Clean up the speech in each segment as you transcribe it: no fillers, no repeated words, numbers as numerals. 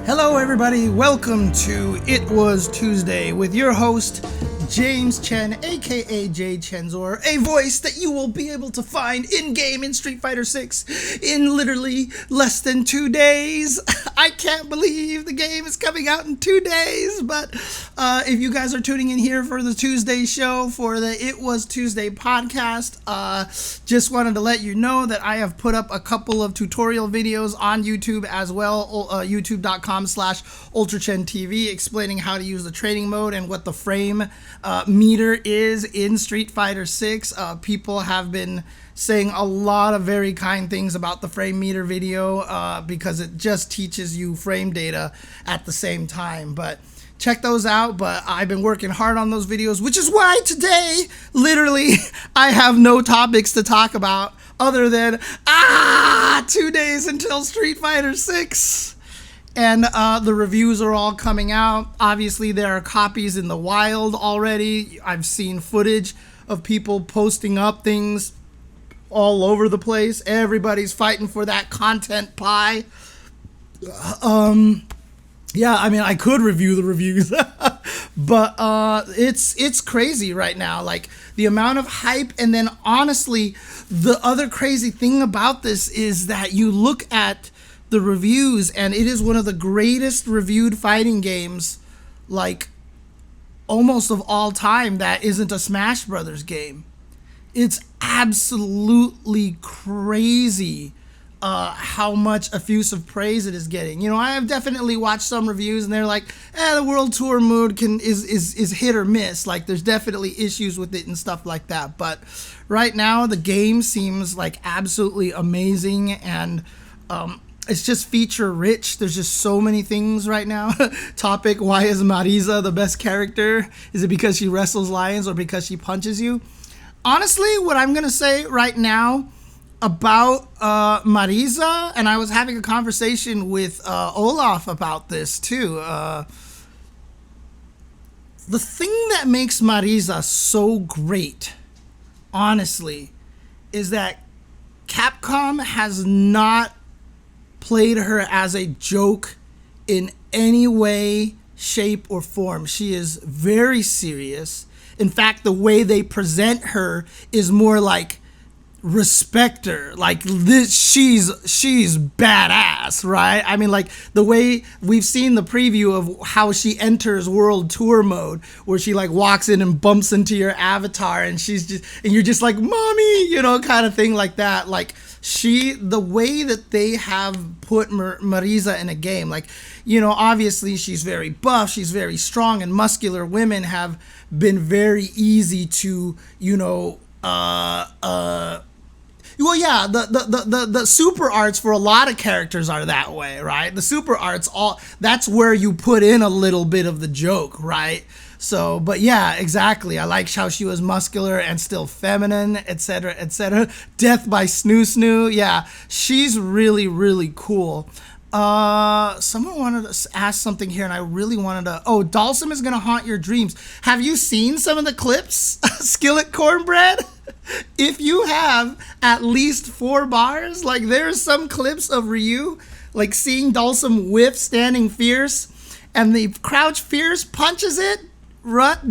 Hello everybody, welcome to It Was Tuesday with your host, James Chen, aka J Chenzor, a voice that you will be able to find in-game in Street Fighter 6 in literally less than 2 days. I can't believe the game is coming out in 2 days, but if you guys are tuning in here for the Tuesday show, for the It Was Tuesday podcast, just wanted to let you know that I have put up a couple of tutorial videos on YouTube as well, youtube.com/UltraChenTV, explaining how to use the training mode and what the frame meter is in Street Fighter 6. People have been saying a lot of very kind things about the frame meter video because it just teaches you frame data at the same time. But check those out. But I've been working hard on those videos, which is why today, literally, I have no topics to talk about other than 2 days until Street Fighter 6. And the reviews are all coming out. Obviously, there are copies in the wild already. I've seen footage of people posting up things all over the place. Everybody's fighting for that content pie. Yeah, I mean, I could review the reviews, but it's crazy right now. Like, the amount of hype, and then honestly, the other crazy thing about this is that you look at the reviews, and it is one of the greatest reviewed fighting games, like, almost of all time, that isn't a Smash Brothers game. It's absolutely crazy how much effusive praise it is getting. You know, I have definitely watched some reviews, and they're like, the World Tour mode is hit or miss. Like, there's definitely issues with it and stuff like that. But right now, the game seems like absolutely amazing, and it's just feature rich. There's just so many things right now. Topic: why is Marisa the best character? Is it because she wrestles lions or because she punches you? Honestly, what I'm gonna say right now about Marisa, and I was having a conversation with Olaf about this too. The thing that makes Marisa so great, honestly, is that Capcom has not played her as a joke in any way, shape, or form. She is very serious. In fact, the way they present her is more like respect her. Like, this, she's badass, right? I mean, like, the way we've seen the preview of how she enters World Tour mode, where she like walks in and bumps into your avatar, and you're just like, mommy, you know, kind of thing like that. Like, the way that they have put Marisa in a game, like, you know, obviously she's very buff, she's very strong, and muscular women have been very easy to, you know, well, yeah, the super arts for a lot of characters are that way, right? The super arts, that's where you put in a little bit of the joke, right? So, but yeah, exactly. I like how she was muscular and still feminine, etc., etc. Death by Snoo Snoo. Yeah, she's really, really cool. Someone wanted to ask something here, and I really wanted to. Oh, Dalsum is gonna haunt your dreams. Have you seen some of the clips? Skillet Cornbread? If you have at least 4 bars, like, there's some clips of Ryu, like, seeing Dalsum whiff standing fierce, and the crouch fierce punches it,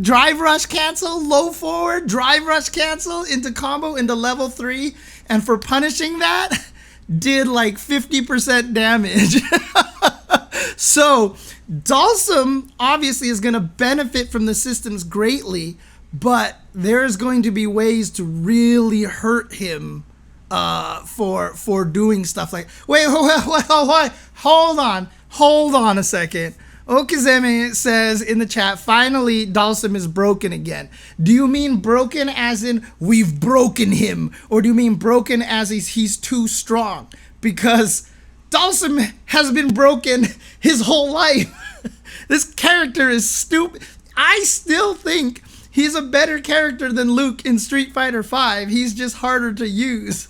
drive rush cancel, low forward, drive rush cancel into combo into level 3, and for punishing that, did like 50% damage. So Dalsum obviously is going to benefit from the systems greatly, but there's going to be ways to really hurt him for doing stuff like, wait, hold on a second. Okizeme says in the chat, finally, Dalsum is broken again. Do you mean broken as in we've broken him? Or do you mean broken as he's too strong? Because Dalsum has been broken his whole life. This character is stupid. I still think he's a better character than Luke in Street Fighter V. He's just harder to use.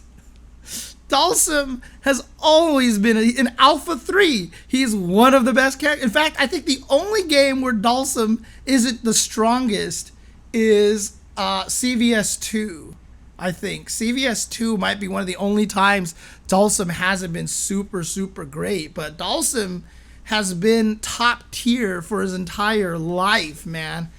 Dalsum has always been in Alpha 3. He's one of the best characters. In fact, I think the only game where Dalsum isn't the strongest is CVS 2. I think CVS 2 might be one of the only times Dalsum hasn't been super, super great. But Dalsum has been top tier for his entire life, man.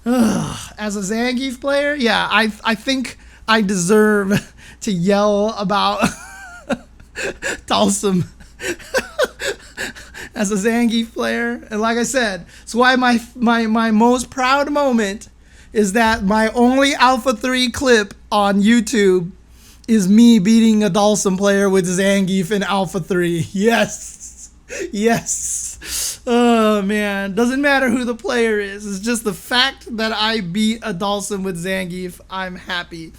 Ugh. As a Zangief player, yeah, I think I deserve to yell about Dhalsim as a Zangief player. And like I said, it's why my most proud moment is that my only Alpha 3 clip on YouTube is me beating a Dhalsim player with Zangief in Alpha 3. Yes. Yes. Oh, man. Doesn't matter who the player is. It's just the fact that I beat a Dhalsim with Zangief. I'm happy.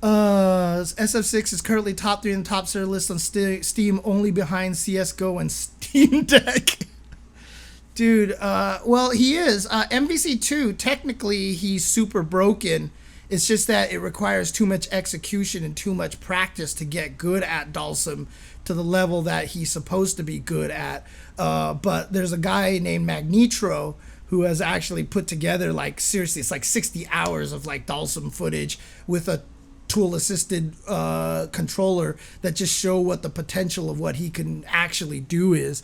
SF6 is currently top 3 in the top seller list on Steam, only behind CSGO and Steam Deck. Dude, well, he is. MVC2, technically, he's super broken. It's just that it requires too much execution and too much practice to get good at Dhalsim to the level that he's supposed to be good at. But there's a guy named Magnetro who has actually put together, like, seriously, it's like 60 hours of, like, Dhalsim footage with a tool-assisted controller that just show what the potential of what he can actually do is.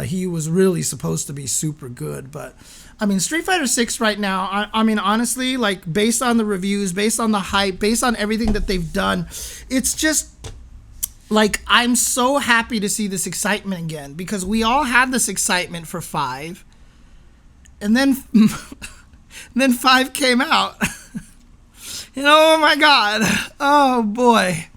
He was really supposed to be super good, but I mean, Street Fighter 6 right now, I mean, honestly, like, based on the reviews, based on the hype, based on everything that they've done, it's just like, I'm so happy to see this excitement again, because we all had this excitement for 5, and then and then 5 came out. You know, oh my god, oh boy.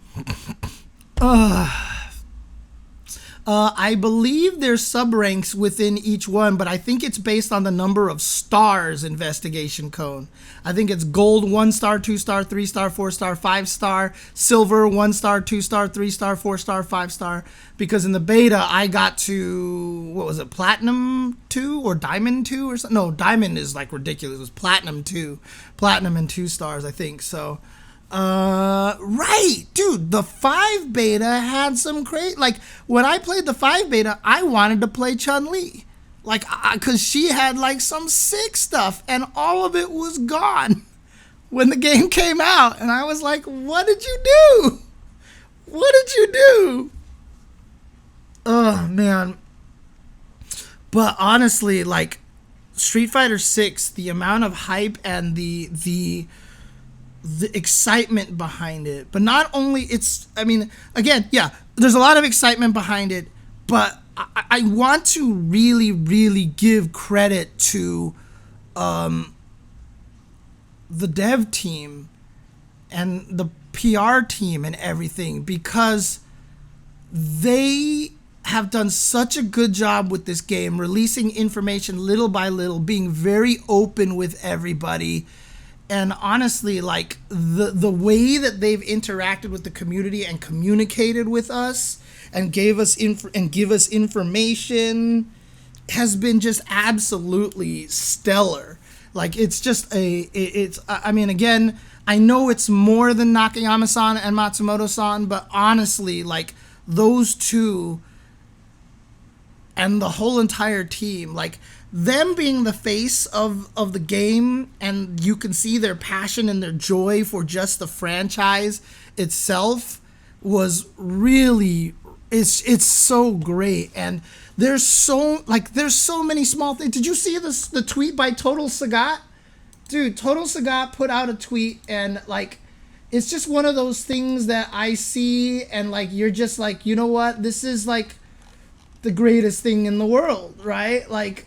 I believe there's sub-ranks within each one, but I think it's based on the number of stars investigation cone. I think it's gold 1 star, 2 star, 3 star, 4 star, 5 star, silver 1 star, 2 star, 3 star, 4 star, 5 star. Because in the beta, I got to, what was it, platinum 2 or diamond 2 or something? No, diamond is like ridiculous. It was platinum 2, platinum and 2 stars, I think. So, right, dude, the 5 beta had some like, when I played the 5 beta, I wanted to play Chun-Li, like, because she had, like, some sick stuff, and all of it was gone when the game came out, and I was like, what did you do? What did you do? Oh, man. But honestly, like, Street Fighter 6, the amount of hype and the excitement behind it, but not only it's, I mean, again, yeah, there's a lot of excitement behind it, but I want to really, really give credit to the dev team and the PR team and everything, because they have done such a good job with this game, releasing information little by little, being very open with everybody. And honestly, like, the way that they've interacted with the community and communicated with us and give us information has been just absolutely stellar. Like, it's just I mean, again, I know it's more than Nakayama-san and Matsumoto-san, but honestly, like, those two and the whole entire team, like, them being the face of the game, and you can see their passion and their joy for just the franchise itself was really, it's so great. And there's so many small things. Did you see the tweet by Total Sagat? Dude, Total Sagat put out a tweet, and, like, it's just one of those things that I see, and, like, you're just like, you know what? This is, like, the greatest thing in the world, right? Like,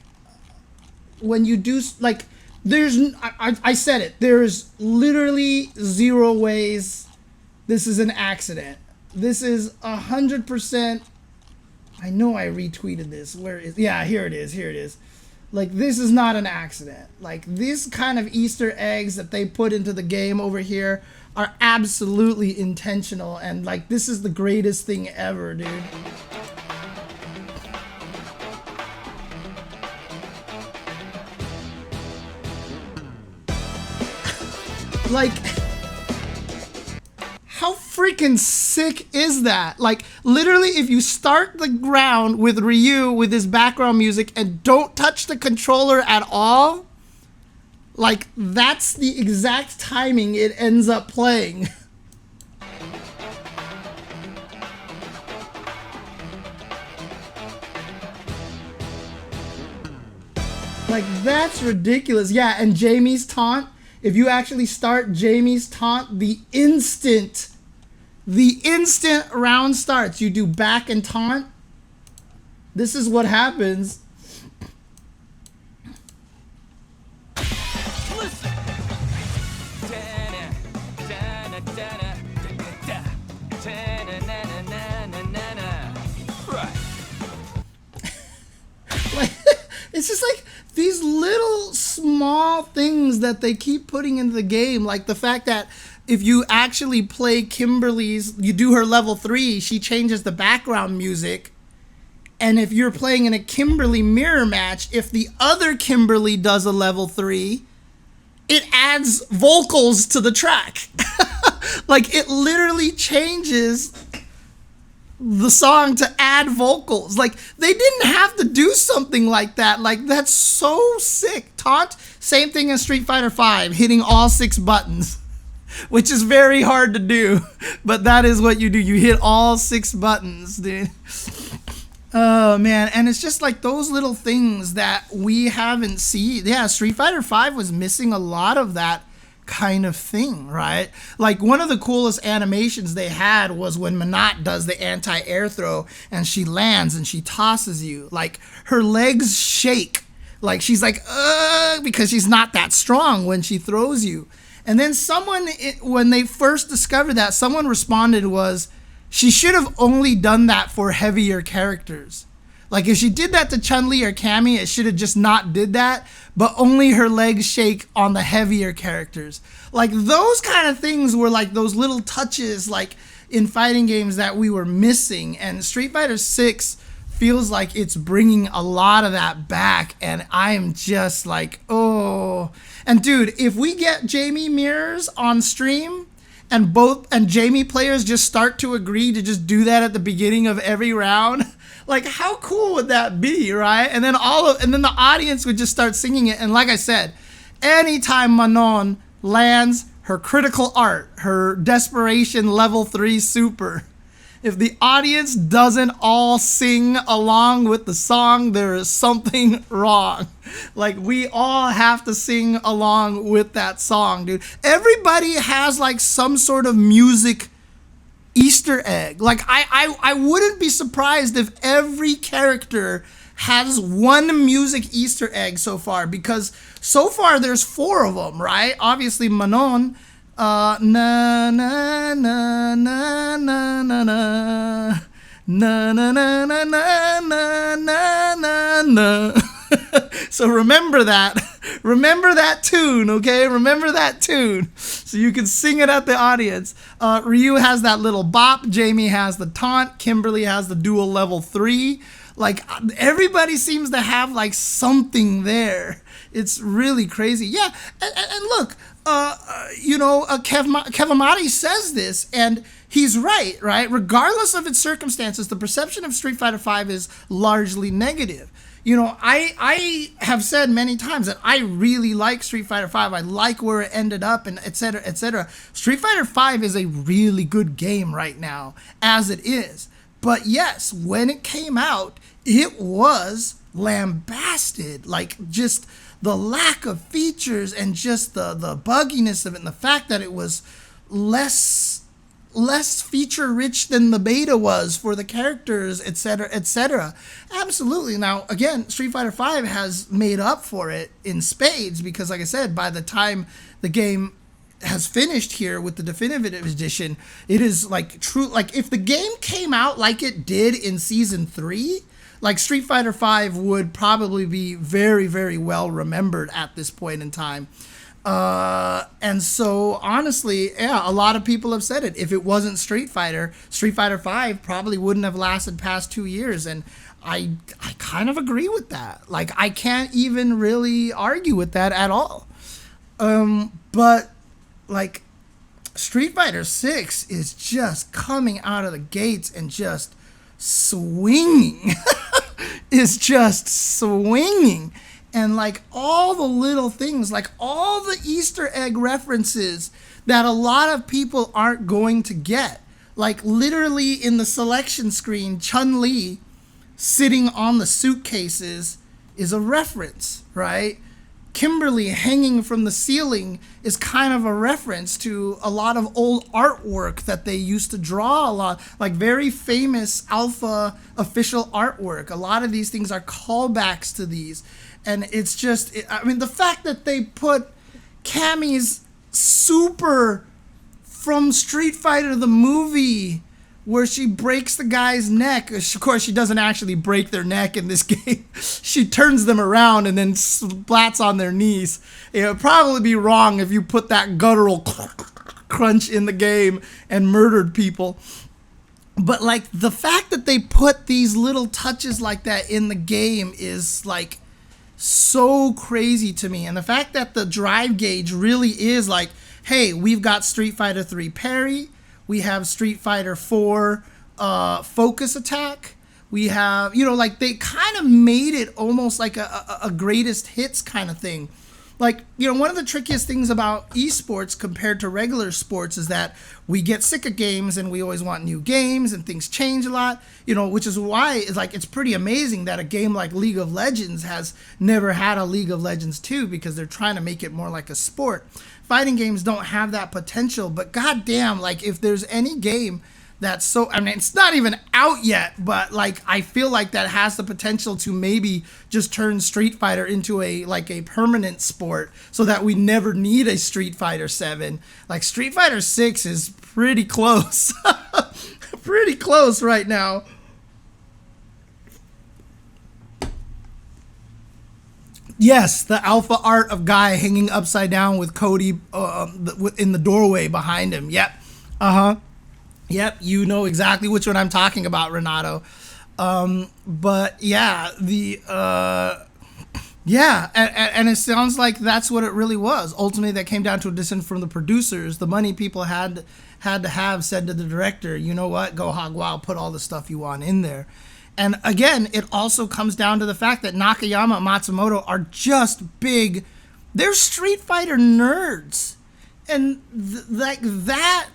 when you do, like, I said it, there's literally 0 ways this is an accident. This is 100%, I know I retweeted this, yeah, here it is. Like, this is not an accident. Like, these kind of Easter eggs that they put into the game over here are absolutely intentional, and, like, this is the greatest thing ever, dude. Like, how freaking sick is that? Like, literally, if you start the round with Ryu with his background music and don't touch the controller at all, like, that's the exact timing it ends up playing. Like, that's ridiculous. Yeah, and Jamie's taunt, if you actually start Jamie's taunt, the instant round starts, you do back and taunt, this is what happens. Like, it's just like these little small things that they keep putting into the game, like the fact that if you actually play Kimberly's, you do her level 3, she changes the background music. And if you're playing in a Kimberly mirror match, if the other Kimberly does a level 3, it adds vocals to the track. Like, it literally changes the song to add vocals. Like, they didn't have to do something like that. Like, that's so sick. Taunt, same thing as Street Fighter V, hitting all 6 buttons, which is very hard to do, but that is what you do. You hit all 6 buttons, dude. Oh, man. And it's just like those little things that we haven't seen. Yeah, Street Fighter V was missing a lot of that kind of thing, right? Like, one of the coolest animations they had was when Minot does the anti-air throw and she lands and she tosses you. Like, her legs shake. Like, she's like, because she's not that strong when she throws you. And then someone, when they first discovered that, someone responded was, she should have only done that for heavier characters. Like, if she did that to Chun-Li or Cammy, it should have just not did that, but only her legs shake on the heavier characters. Like, those kind of things were like those little touches, like, in fighting games that we were missing. And Street Fighter 6 feels like it's bringing a lot of that back, and I am just like, oh. And dude, if we get Jamie mirrors on stream, and Jamie players just start to agree to just do that at the beginning of every round, like, how cool would that be, right? And then the audience would just start singing it. And like I said, anytime Manon lands her critical art, her desperation level 3 super, if the audience doesn't all sing along with the song, there is something wrong. Like, we all have to sing along with that song, dude. Everybody has like some sort of music Easter egg. Like, I wouldn't be surprised if every character has one music Easter egg so far, because so far there's 4 of them, right? Obviously Manon, na na na na na na na na na na na na na na na. So remember that tune, okay? Remember that tune so you can sing it at the audience. Ryu has that little bop, Jamie has the taunt, Kimberly has the dual level 3. Like, everybody seems to have like something there. It's really crazy. Yeah, and look, Kevamati says this, and he's right? Regardless of its circumstances, the perception of Street Fighter V is largely negative. You know, I have said many times that I really like Street Fighter V. I like where it ended up, and et cetera, et cetera. Street Fighter V is a really good game right now, as it is. But yes, when it came out, it was lambasted. Like, just the lack of features and just the bugginess of it, and the fact that it was less feature rich than the beta was for the characters, etc., etc. Absolutely. Now, again, Street Fighter V has made up for it in spades, because like I said, by the time the game has finished here with the definitive edition, it is like true. Like, if the game came out like it did in season 3, like, Street Fighter V would probably be very, very well remembered at this point in time. And so, honestly, yeah, a lot of people have said it. If it wasn't Street Fighter V probably wouldn't have lasted past 2 years. And I kind of agree with that. Like, I can't even really argue with that at all. But, like, Street Fighter 6 is just coming out of the gates and just swinging. Is just swinging. And like all the little things, like all the Easter egg references that a lot of people aren't going to get. Like, literally in the selection screen, Chun-Li sitting on the suitcases is a reference, right? Kimberly hanging from the ceiling is kind of a reference to a lot of old artwork that they used to draw a lot, like very famous Alpha official artwork. A lot of these things are callbacks to these. And it's just, I mean, the fact that they put Cammy's super from Street Fighter the movie, where she breaks the guy's neck. Of course, she doesn't actually break their neck in this game. She turns them around and then splats on their knees. It would probably be wrong if you put that guttural crunch in the game and murdered people. But like the fact that they put these little touches like that in the game is like so crazy to me. And the fact that the drive gauge really is like, hey, we've got Street Fighter 3 parry. We have Street Fighter 4 focus attack. We have, you know, like they kind of made it almost like a greatest hits kind of thing. Like, you know, one of the trickiest things about esports compared to regular sports is that we get sick of games and we always want new games and things change a lot, you know, which is why it's like it's pretty amazing that a game like League of Legends has never had a League of Legends 2 because they're trying to make it more like a sport. Fighting games don't have that potential, but goddamn, like if there's any game that's so, I mean, it's not even out yet, but like I feel like that has the potential to maybe just turn Street Fighter into a like a permanent sport so that we never need a Street Fighter 7. Like Street Fighter 6 is pretty close. Pretty close right now. Yes, the alpha art of Guy hanging upside down with Cody in the doorway behind him. Yep. Uh-huh. Yep, you know exactly which one I'm talking about, Renato. But yeah, and it sounds like that's what it really was. Ultimately, that came down to a decision from the producers. The money people had to have said to the director, you know what, go hog wild, put all the stuff you want in there. And again, it also comes down to the fact that Nakayama and Matsumoto are just big. They're Street Fighter nerds. And like that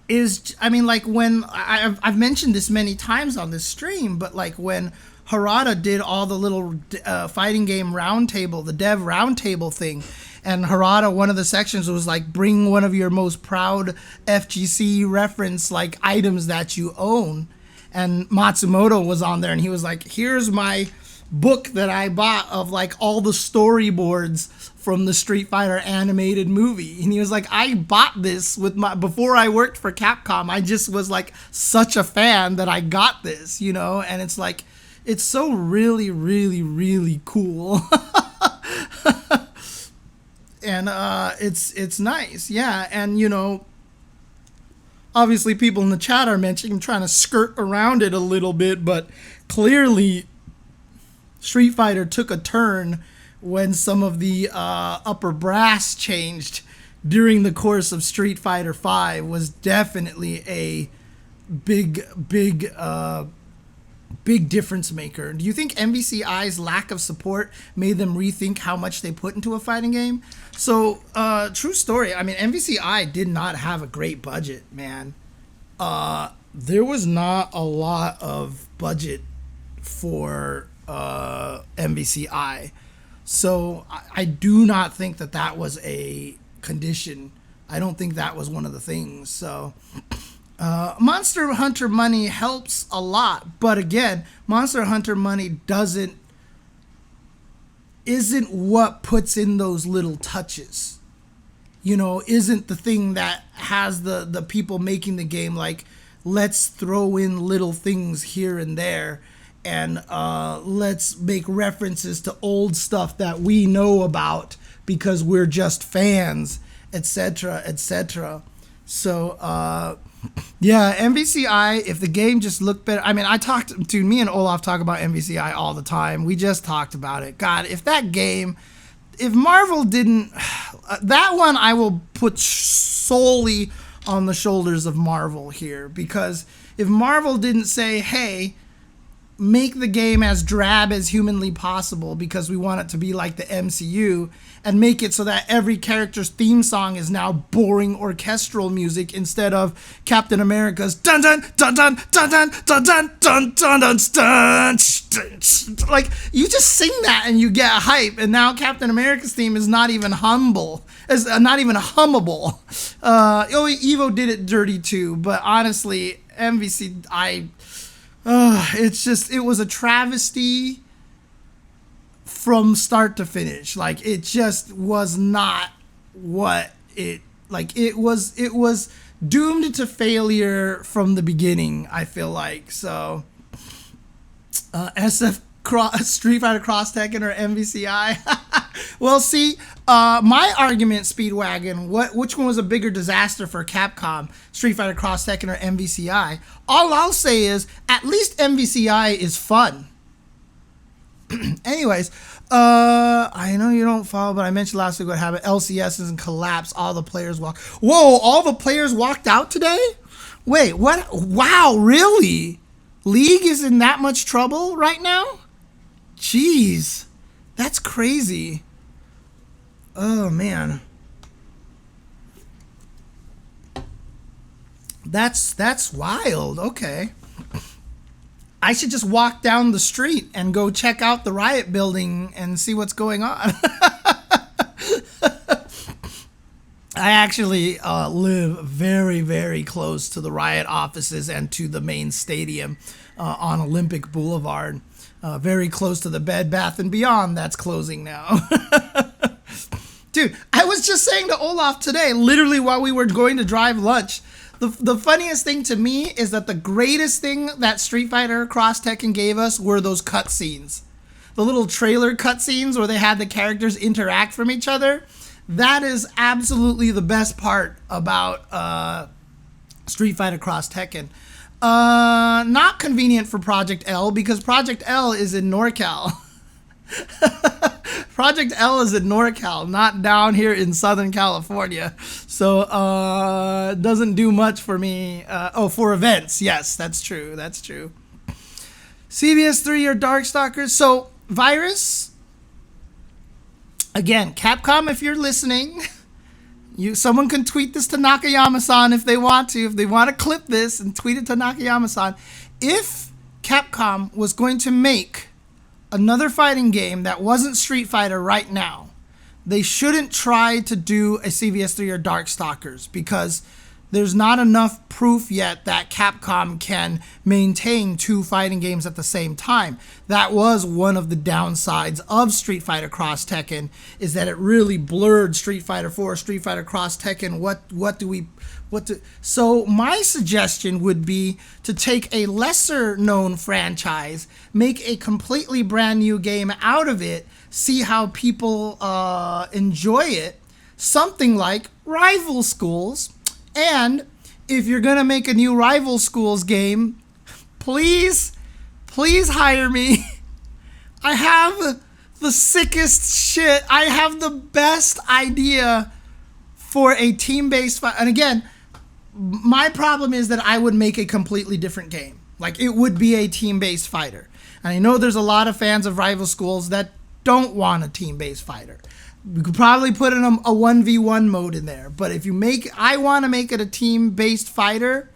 is, I mean, like when I've mentioned this many times on this stream, but like when Harada did all the little fighting game roundtable, the dev roundtable thing, and Harada, one of the sections was like, bring one of your most proud FGC reference like items that you own. And Matsumoto was on there and he was like, here's my book that I bought of like all the storyboards from the Street Fighter animated movie. And he was like, I bought this before I worked for Capcom. I just was like such a fan that I got this, you know? And it's like, it's so really, really, really cool. And it's nice. Yeah. And you know, obviously people in the chat are mentioning trying to skirt around it a little bit, but clearly Street Fighter took a turn when some of the upper brass changed during the course of Street Fighter V. Was definitely a big difference maker. Do you think MVCI's lack of support made them rethink how much they put into a fighting game? So, true story. I mean, MVCI did not have a great budget, man. There was not a lot of budget for MVCI. So I do not think that was a condition. I don't think that was one of the things. So Monster Hunter money helps a lot, but again, Monster Hunter money isn't what puts in those little touches. You know, isn't the thing that has the people making the game like, let's throw in little things here and there, and let's make references to old stuff that we know about because we're just fans, etc., etc. So, yeah, MVCI, if the game just looked better. I mean, me and Olaf talk about MVCI all the time. We just talked about it. God, if Marvel didn't, that one I will put solely on the shoulders of Marvel here, because if Marvel didn't say, hey, make the game as drab as humanly possible because we want it to be like the MCU, and make it so that every character's theme song is now boring orchestral music instead of Captain America's dun dun dun dun dun dun dun dun dun dun dun dun. Like, you just sing that and you get hype, and now Captain America's theme is not even hummable. It's not even hummable. Evo did it dirty too, but honestly, MVC, it was a travesty from start to finish. Like, it just was not what it was doomed to failure from the beginning, I feel like. So Street Fighter Cross Tekken or MVCI. Well, see, my argument, Speedwagon, which one was a bigger disaster for Capcom, Street Fighter Cross Tekken or MVCI? All I'll say is, at least MVCI is fun. Anyways, I know you don't follow, but I mentioned last week what happened. LCSs and collapse. All the players walked. Whoa, all the players walked out today? Wait, what? Wow, really? League is in that much trouble right now? Jeez, that's crazy. Oh, man. That's wild. Okay. I should just walk down the street and go check out the Riot building and see what's going on. I actually live very, very close to the Riot offices and to the main stadium on Olympic Boulevard. Very close to the Bed Bath & Beyond that's closing now. Dude, I was just saying to Olaf today, literally while we were going to drive lunch, the funniest thing to me is that the greatest thing that Street Fighter Cross Tekken gave us were those cutscenes. The little trailer cutscenes where they had the characters interact from each other. That is absolutely the best part about Street Fighter Cross Tekken. Not convenient for Project L because Project L is in NorCal. Project L is in NorCal, not down here in Southern California. So it doesn't do much for me. For events. Yes, that's true. That's true. CBS3 or Darkstalkers. So, Virus, again, Capcom, if you're listening, someone can tweet this to Nakayama-san if they want to. If they want to clip this and tweet it to Nakayama-san. If Capcom was going to make another fighting game that wasn't Street Fighter right now, they shouldn't try to do a CVS3 or Darkstalkers because there's not enough proof yet that Capcom can maintain two fighting games at the same time. That was one of the downsides of Street Fighter Cross Tekken, is that it really blurred Street Fighter 4, Street Fighter Cross Tekken. So my suggestion would be to take a lesser known franchise, make a completely brand new game out of it, see how people enjoy it, something like Rival Schools. And if you're going to make a new Rival Schools game, please hire me. I have the sickest shit. I have the best idea for a team-based fight. And again, my problem is that I would make a completely different game. Like, it would be a team-based fighter. And I know there's a lot of fans of Rival Schools that don't want a team-based fighter. We could probably put in a 1v1 mode in there. But if I want to make it a team-based fighter,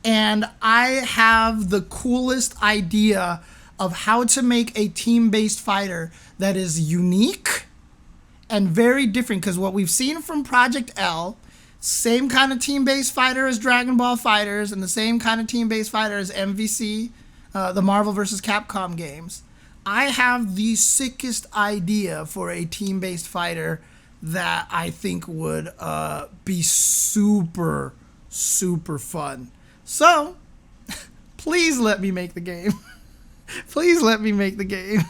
and I have the coolest idea of how to make a team-based fighter that is unique and very different. Because what we've seen from Project L, same kind of team-based fighter as Dragon Ball FighterZ, and the same kind of team-based fighter as MVC, the Marvel vs. Capcom games. I have the sickest idea for a team-based fighter that I think would be super, super fun. So, please let me make the game. Please let me make the game.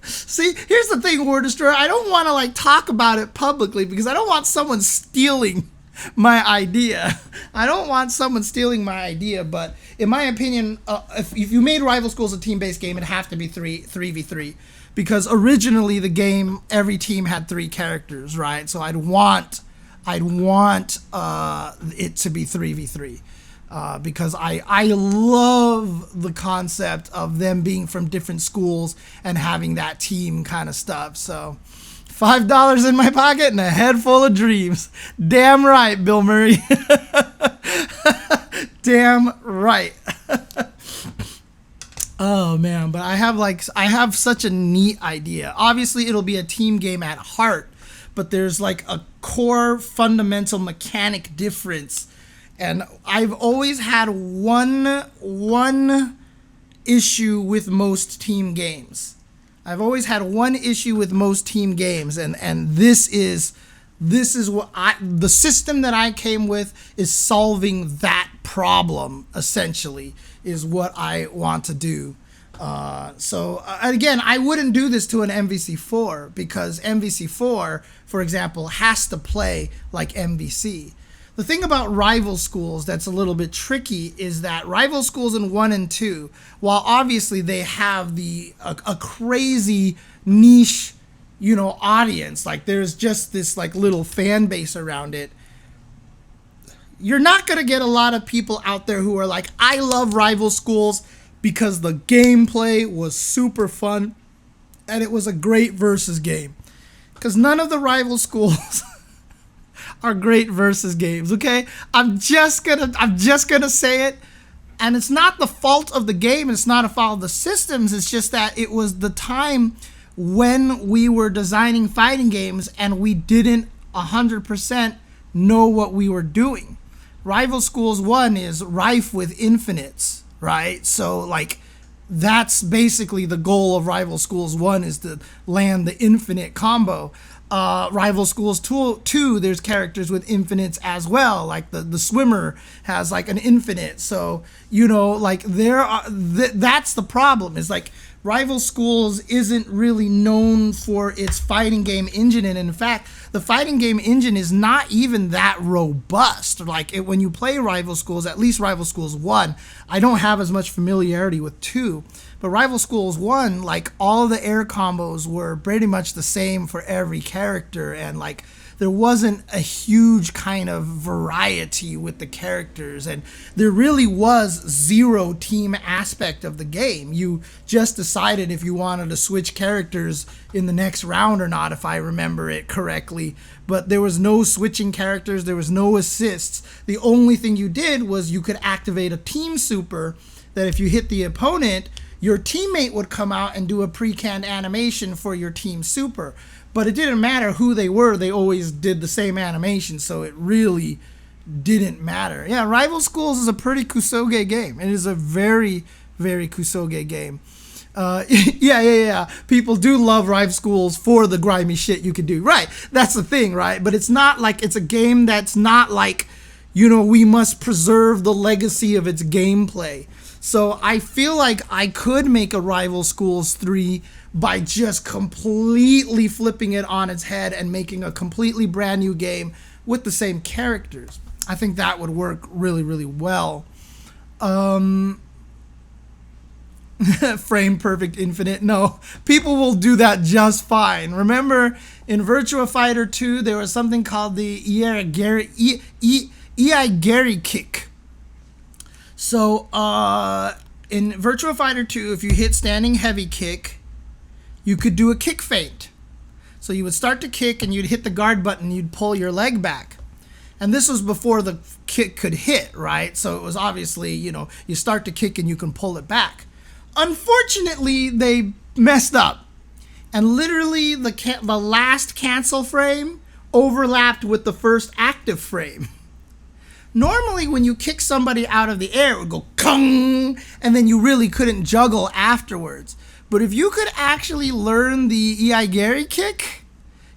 See, here's the thing, War Destroyer. I don't want to talk about it publicly because I don't want someone stealing my idea. I don't want someone stealing my idea, but in my opinion, if you made Rival Schools a team-based game, it'd have to be 3v3 because originally the game, every team had 3 characters, right? So I'd want it to be 3v3. because I love the concept of them being from different schools and having that team kind of stuff. So $5 in my pocket and a head full of dreams. Damn right, Bill Murray. Damn right. Oh man, but I have such a neat idea. Obviously it'll be a team game at heart, but there's like a core fundamental mechanic difference. And I've always had one issue with most team games. I've always had one issue with most team games, and this is what the system that I came with is solving that problem, essentially, is what I want to do. So again, I wouldn't do this to an MVC4 because MVC4, for example, has to play like MVC. The thing about rival schools that's a little bit tricky is that rival schools in 1 and 2, while obviously they have a crazy niche, audience, like there's just this like little fan base around it, you're not going to get a lot of people out there who are like, I love rival schools because the gameplay was super fun and it was a great versus game. Because none of the rival schools are great versus games, okay? I'm just gonna say it, and it's not the fault of the game, it's not a fault of the systems, it's just that it was the time when we were designing fighting games and we didn't 100% know what we were doing. Rival Schools 1 is rife with infinites, right? So like that's basically the goal of Rival Schools 1 is to land the infinite combo. Rival Schools 2, there's characters with infinites as well. Like the swimmer has like an infinite. So, like that's the problem is like Rival Schools isn't really known for its fighting game engine. And in fact, the fighting game engine is not even that robust. Like when you play Rival Schools, at least Rival Schools 1, I don't have as much familiarity with 2. But Rival Schools 1, like all the air combos were pretty much the same for every character, and like there wasn't a huge kind of variety with the characters, and there really was zero team aspect of the game. You just decided if you wanted to switch characters in the next round or not, if I remember it correctly. But there was no switching characters, there was no assists. The only thing you did was you could activate a team super that if you hit the opponent, your teammate would come out and do a pre-canned animation for your team super. But it didn't matter who they were, they always did the same animation, so it really didn't matter. Yeah, Rival Schools is a pretty kusoge game. It is a very, very kusoge game. Yeah. People do love Rival Schools for the grimy shit you can do. Right, that's the thing, right? But it's not like, it's a game that's not like, we must preserve the legacy of its gameplay. So I feel like I could make a Rival Schools 3 by just completely flipping it on its head and making a completely brand new game with the same characters. I think that would work really, really well. Frame perfect infinite. No, people will do that just fine. Remember in Virtua Fighter 2, there was something called the Iaigiri kick. So in Virtua Fighter 2, if you hit standing heavy kick, you could do a kick feint. So you would start to kick and you'd hit the guard button and you'd pull your leg back. And this was before the kick could hit, right? So it was obviously, you start to kick and you can pull it back. Unfortunately, they messed up. And literally the last cancel frame overlapped with the first active frame. Normally, when you kick somebody out of the air, it would go kung, and then you really couldn't juggle afterwards. But if you could actually learn the Iaigiri kick,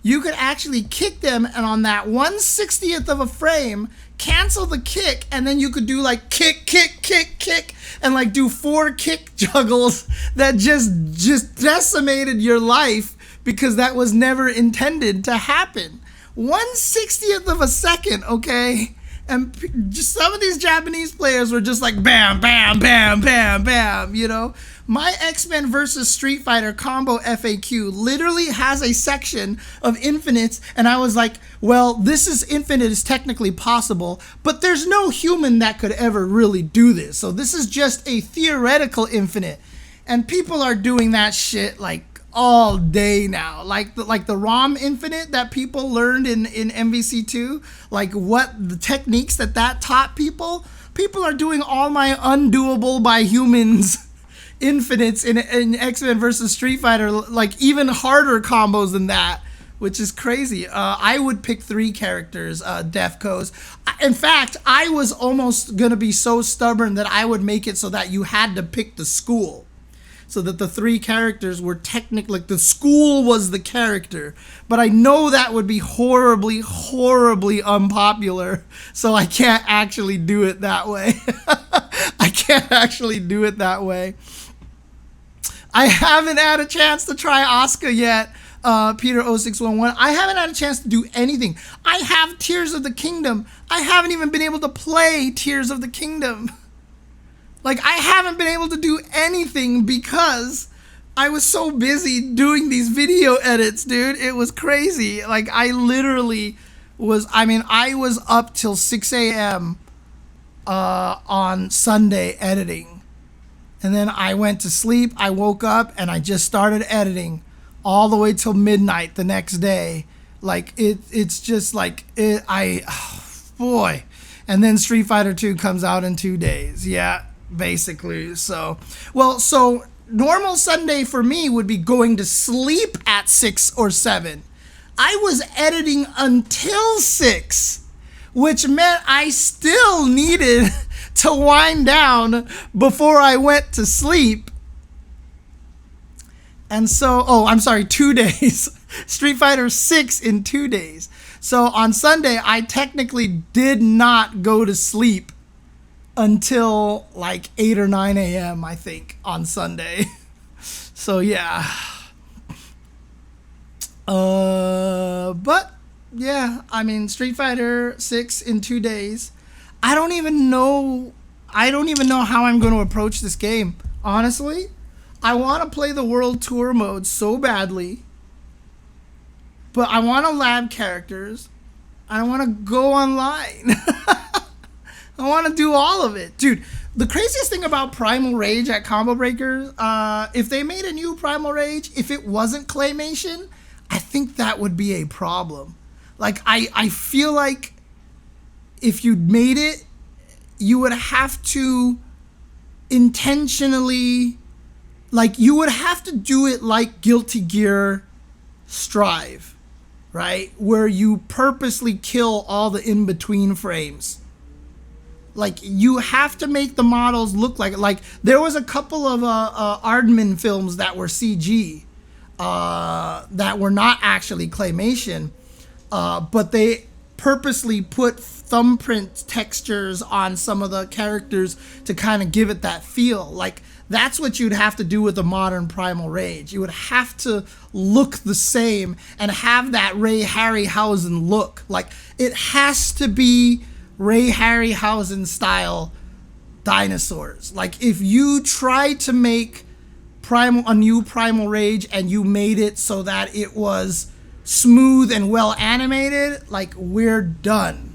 you could actually kick them, and on that 1/60th of a frame, cancel the kick, and then you could do like kick, kick, kick, kick, and like do 4 kick juggles that just decimated your life because that was never intended to happen. 1/60th of a second, okay? And just some of these Japanese players were just like bam, bam, bam, bam, bam, you know? My X-Men versus Street Fighter combo FAQ literally has a section of infinites, and I was like, well, this is infinite is technically possible, but there's no human that could ever really do this. So this is just a theoretical infinite. And people are doing that shit like all day now, like the ROM infinite that people learned in MVC2, like what the techniques that taught people are doing all my undoable by humans infinites in X-Men versus Street Fighter, like even harder combos than that, which is crazy. I would pick 3 characters, Defcos. In fact, I was almost gonna be so stubborn that I would make it so that you had to pick the school, so that the 3 characters were technically, like the school was the character. But I know that would be horribly, horribly unpopular, so I can't actually do it that way. I can't actually do it that way. I haven't had a chance to try Asuka yet, Peter0611. I haven't had a chance to do anything. I have Tears of the Kingdom. I haven't even been able to play Tears of the Kingdom. Like, I haven't been able to do anything because I was so busy doing these video edits, dude. It was crazy. Like, I literally was, I was up till 6 a.m. On Sunday editing. And then I went to sleep, I woke up, and I just started editing all the way till midnight the next day. Like, it's just like, boy. And then Street Fighter 2 comes out in 2 days. Yeah. Basically. So normal Sunday for me would be going to sleep at 6 or 7. I was editing until 6, which meant I still needed to wind down before I went to sleep. And so, 2 days. Street Fighter 6 in 2 days. So on Sunday, I technically did not go to sleep until like 8 or 9 a.m. I think on Sunday. So yeah. But yeah, Street Fighter 6 in 2 days. I don't even know how I'm going to approach this game. Honestly, I want to play the World Tour mode so badly. But I want to lab characters. I want to go online. I want to do all of it. Dude, the craziest thing about Primal Rage at Combo Breakers, if they made a new Primal Rage, if it wasn't claymation, I think that would be a problem. Like, I feel like if you made it, you would have to intentionally, like, you would have to do it like Guilty Gear Strive, right? Where you purposely kill all the in-between frames. Like, you have to make the models look like there was a couple of Aardman films that were CG, that were not actually claymation, but they purposely put thumbprint textures on some of the characters to kind of give it that feel. Like, that's what you'd have to do with a modern Primal Rage. You would have to look the same and have that Ray Harryhausen look. Like, it has to be Ray Harryhausen style dinosaurs. Like, if you try to make a new Primal Rage and you made it so that it was smooth and well animated, like, we're done.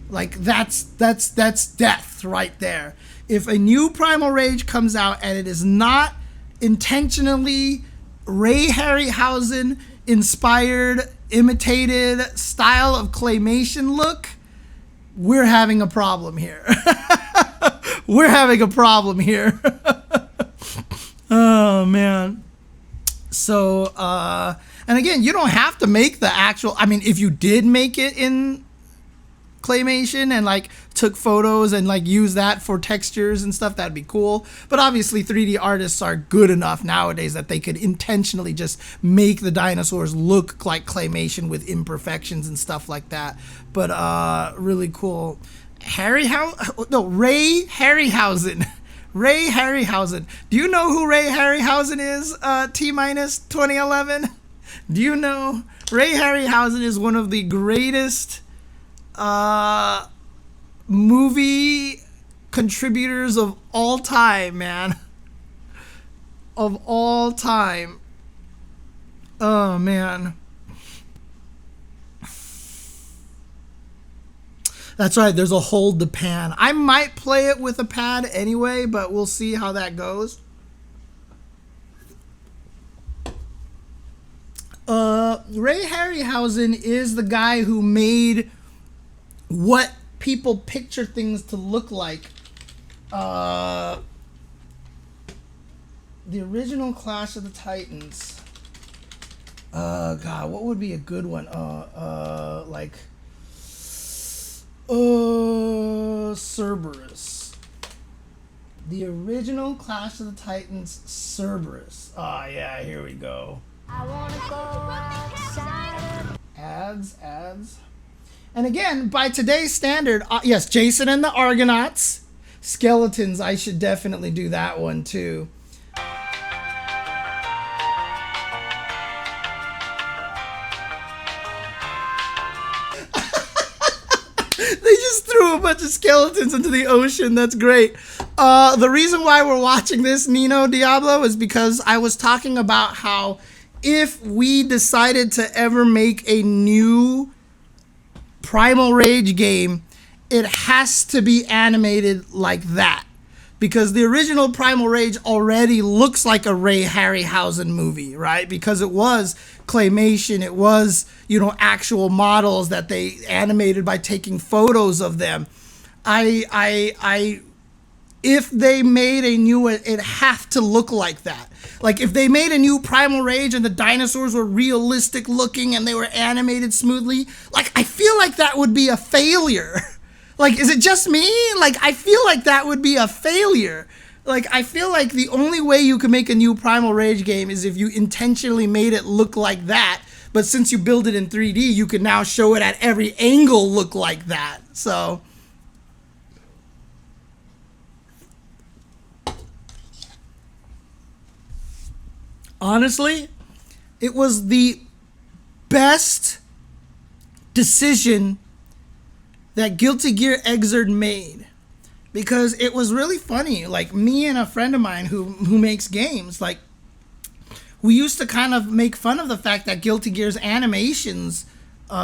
Like, that's death right there. If a new Primal Rage comes out and it is not intentionally Ray Harryhausen inspired, imitated style of claymation look, we're having a problem here. We're having a problem here. Oh, man. So, and again, you don't have to make the actual, if you did make it in claymation and like took photos and like use that for textures and stuff, that'd be cool. But obviously 3D artists are good enough nowadays that they could intentionally just make the dinosaurs look like claymation with imperfections and stuff like that. But really cool. Ray Harryhausen. Ray Harryhausen. Do you know who Ray Harryhausen is, T-minus 2011? Do you know? Ray Harryhausen is one of the greatest movie contributors of all time, man. Of all time. Oh, man. That's right, there's a hold to pan. I might play it with a pad anyway, but we'll see how that goes. Ray Harryhausen is the guy who made what people picture things to look like. The original Clash of the Titans. God, what would be a good one? Cerberus. The original Clash of the Titans, Cerberus. Oh, yeah, here we go. I wanna go outside. Ads. And again, by today's standard, yes, Jason and the Argonauts. Skeletons, I should definitely do that one too. They just threw a bunch of skeletons into the ocean. That's great. The reason why we're watching this, Nino Diablo, is because I was talking about how if we decided to ever make a new Primal Rage game, it has to be animated like that. Because the original Primal Rage already looks like a Ray Harryhausen movie, right? Because it was claymation, it was, actual models that they animated by taking photos of them. If they made a new one, it'd have to look like that. Like, if they made a new Primal Rage and the dinosaurs were realistic looking and they were animated smoothly, like, I feel like that would be a failure. Like, is it just me? Like, I feel like that would be a failure. Like, I feel like the only way you can make a new Primal Rage game is if you intentionally made it look like that. But since you build it in 3D, you can now show it at every angle look like that. So honestly, it was the best decision that Guilty Gear Xrd made, because it was really funny. Like, me and a friend of mine who makes games, like, we used to kind of make fun of the fact that Guilty Gear's animations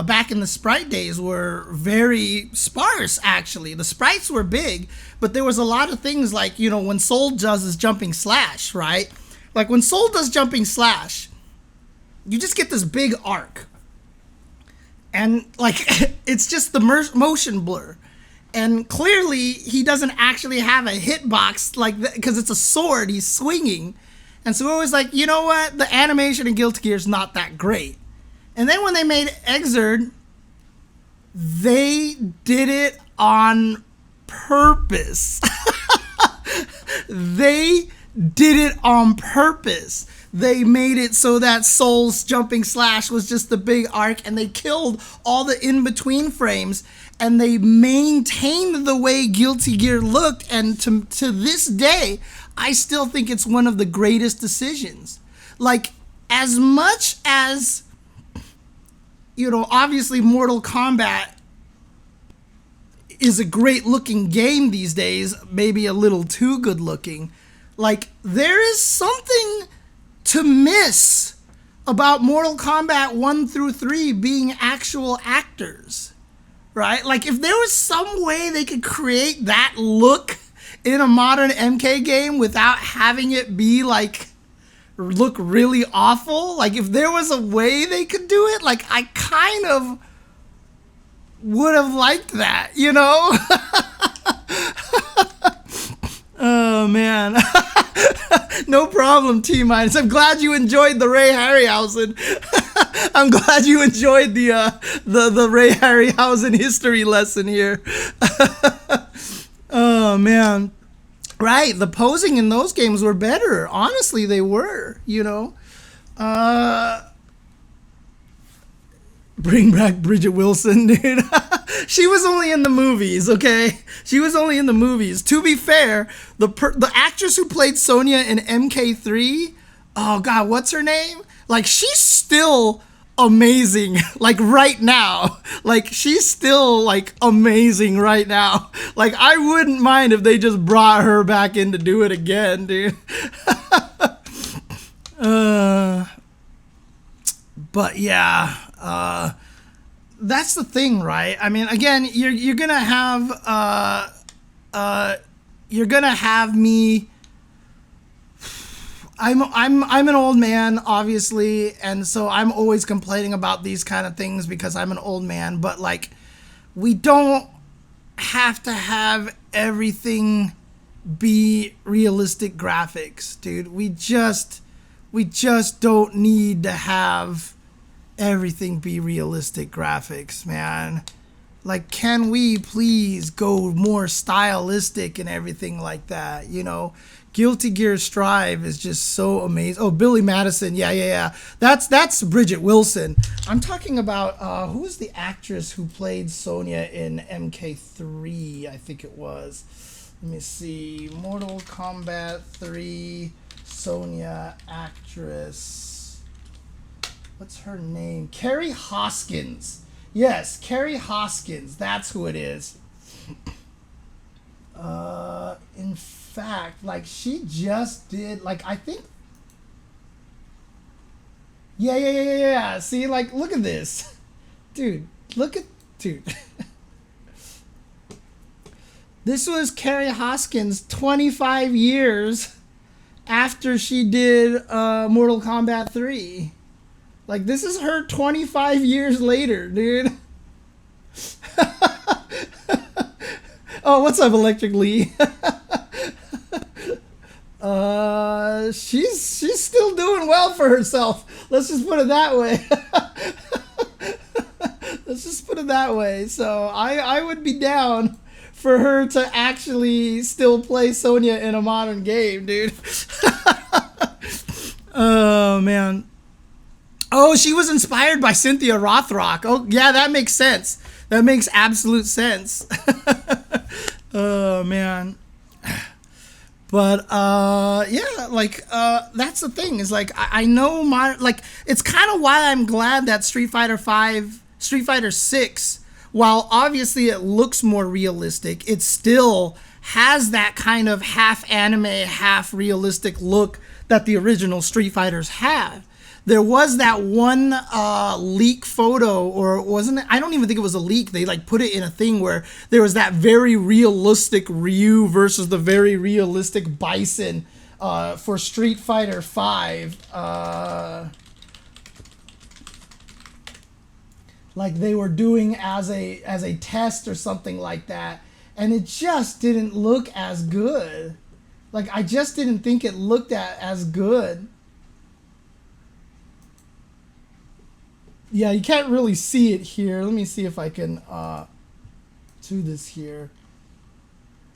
back in the sprite days were very sparse, actually. The sprites were big, but there was a lot of things like, when Soul does his jumping slash, right? Like, when Soul does jumping slash, you just get this big arc. And, like, it's just the motion blur. And clearly, he doesn't actually have a hitbox, like, because it's a sword he's swinging. And so it was like, you know what? The animation in Guilty Gear is not that great. And then when they made Xrd, they did it on purpose. They did it on purpose. They made it so that Soul's jumping slash was just the big arc, and they killed all the in-between frames, and they maintained the way Guilty Gear looked, and to this day, I still think it's one of the greatest decisions. Like, as much as, obviously Mortal Kombat is a great looking game these days, maybe a little too good looking, like, there is something to miss about Mortal Kombat 1 through 3 being actual actors, right? Like, if there was some way they could create that look in a modern MK game without having it be, like, look really awful, like, if there was a way they could do it, like, I kind of would have liked that, Oh, man. No problem, T-Minus. I'm glad you enjoyed the Ray Harryhausen. I'm glad you enjoyed the Ray Harryhausen history lesson here. Oh, man. Right, the posing in those games were better. Honestly, they were, Bring back Bridget Wilson, dude. She was only in the movies, okay? She was only in the movies. To be fair, the actress who played Sonya in MK3, oh, God, what's her name? Like, she's still amazing, like right now. Like she's still like amazing right now. Like I wouldn't mind if they just brought her back in to do it again, dude. But yeah, that's the thing, right? I mean, again, you're gonna have me. I'm an old man, obviously, and so I'm always complaining about these kind of things because I'm an old man. But like, we don't have to have everything be realistic graphics, dude. We just don't need to have everything be realistic graphics, man. Like, can we please go more stylistic and everything like that, you know? Guilty Gear Strive is just so amazing. Oh, Billy Madison. Yeah. That's Bridget Wilson. I'm talking about, who was the actress who played Sonya in MK3, I think it was. Let me see. Mortal Kombat 3, Sonya actress. What's her name? Carrie Hoskins. Yes, Carrie Hoskins. That's who it is. In fact, like she just did, like I think. Yeah. See, like look at this, dude. Dude. This was Carrie Hoskins 25 years after she did Mortal Kombat 3. Like this is her 25 years later, dude. Oh, what's up, Electric Lee? She's still doing well for herself. Let's just put it that way. Let's just put it that way. So I would be down for her to actually still play Sonya in a modern game, dude. Oh man. Oh, she was inspired by Cynthia Rothrock. Oh yeah, that makes sense. That makes absolute sense. Oh man. But yeah, like that's the thing is like I know my like it's kind of why I'm glad that Street Fighter 6, while obviously it looks more realistic, it still has that kind of half anime, half realistic look that the original Street Fighters have. There was that one leak photo, or wasn't it? I don't even think it was a leak. They like put it in a thing where there was that very realistic Ryu versus the very realistic Bison for Street Fighter 5. Like they were doing as a test or something like that, and it just didn't look as good. Like I just didn't think it looked as good. Yeah, you can't really see it here. Let me see if I can do this here.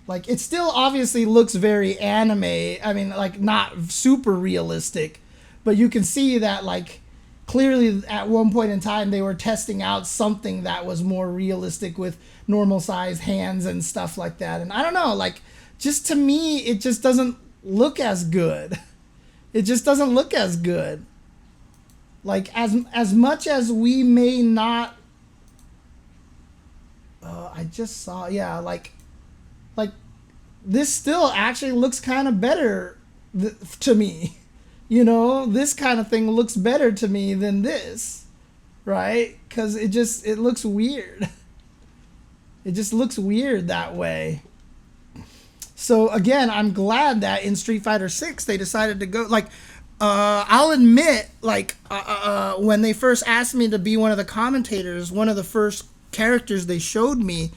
Like, it still obviously looks very anime. I mean, like, not super realistic. But you can see that, like, clearly at one point in time they were testing out something that was more realistic with normal-sized hands and stuff like that. And I don't know, like, just to me, it just doesn't look as good. It just doesn't look as good. Like, as much as we may not... I just saw... Yeah, like this still actually looks kind of better to me. You know, this kind of thing looks better to me than this. Right? Because it looks weird. It just looks weird that way. So, again, I'm glad that in Street Fighter 6 they decided to go... Like... I'll admit, like, when they first asked me to be one of the commentators, one of the first characters they showed me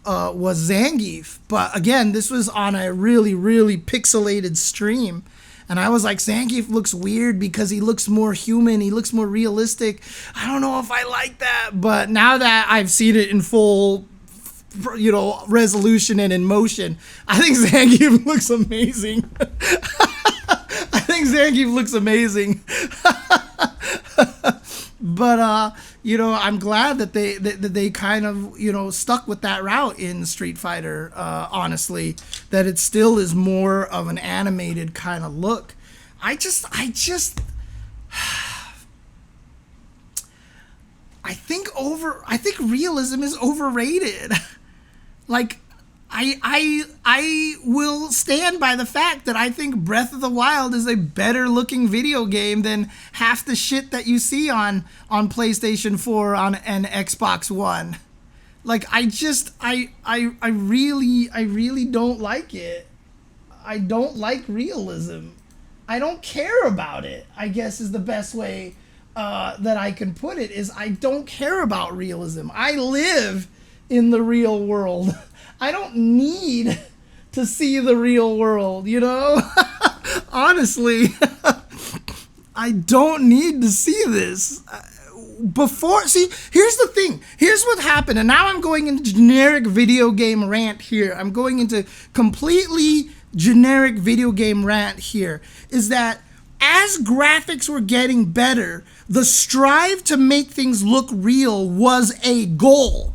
was Zangief. But again, this was on a really, really pixelated stream. And I was like, Zangief looks weird because he looks more human. He looks more realistic. I don't know if I like that. But now that I've seen it in full, you know, resolution and in motion, I think Zangief looks amazing. I think Zangief looks amazing. But you know, I'm glad that they kind of, you know, stuck with that route in Street Fighter, honestly, that it still is more of an animated kind of look. I just I think realism is overrated. Like, I will stand by the fact that I think Breath of the Wild is a better looking video game than half the shit that you see on PlayStation 4 and Xbox One. Like, I really don't like it. I don't like realism. I don't care about it, I guess, is the best way that I can put it, is I don't care about realism. I live in the real world. I don't need to see the real world, you know? Honestly, I don't need to see this. Here's the thing. Here's what happened. And now I'm going into generic video game rant here. I'm going into completely generic video game rant here. Is that as graphics were getting better, the strive to make things look real was a goal.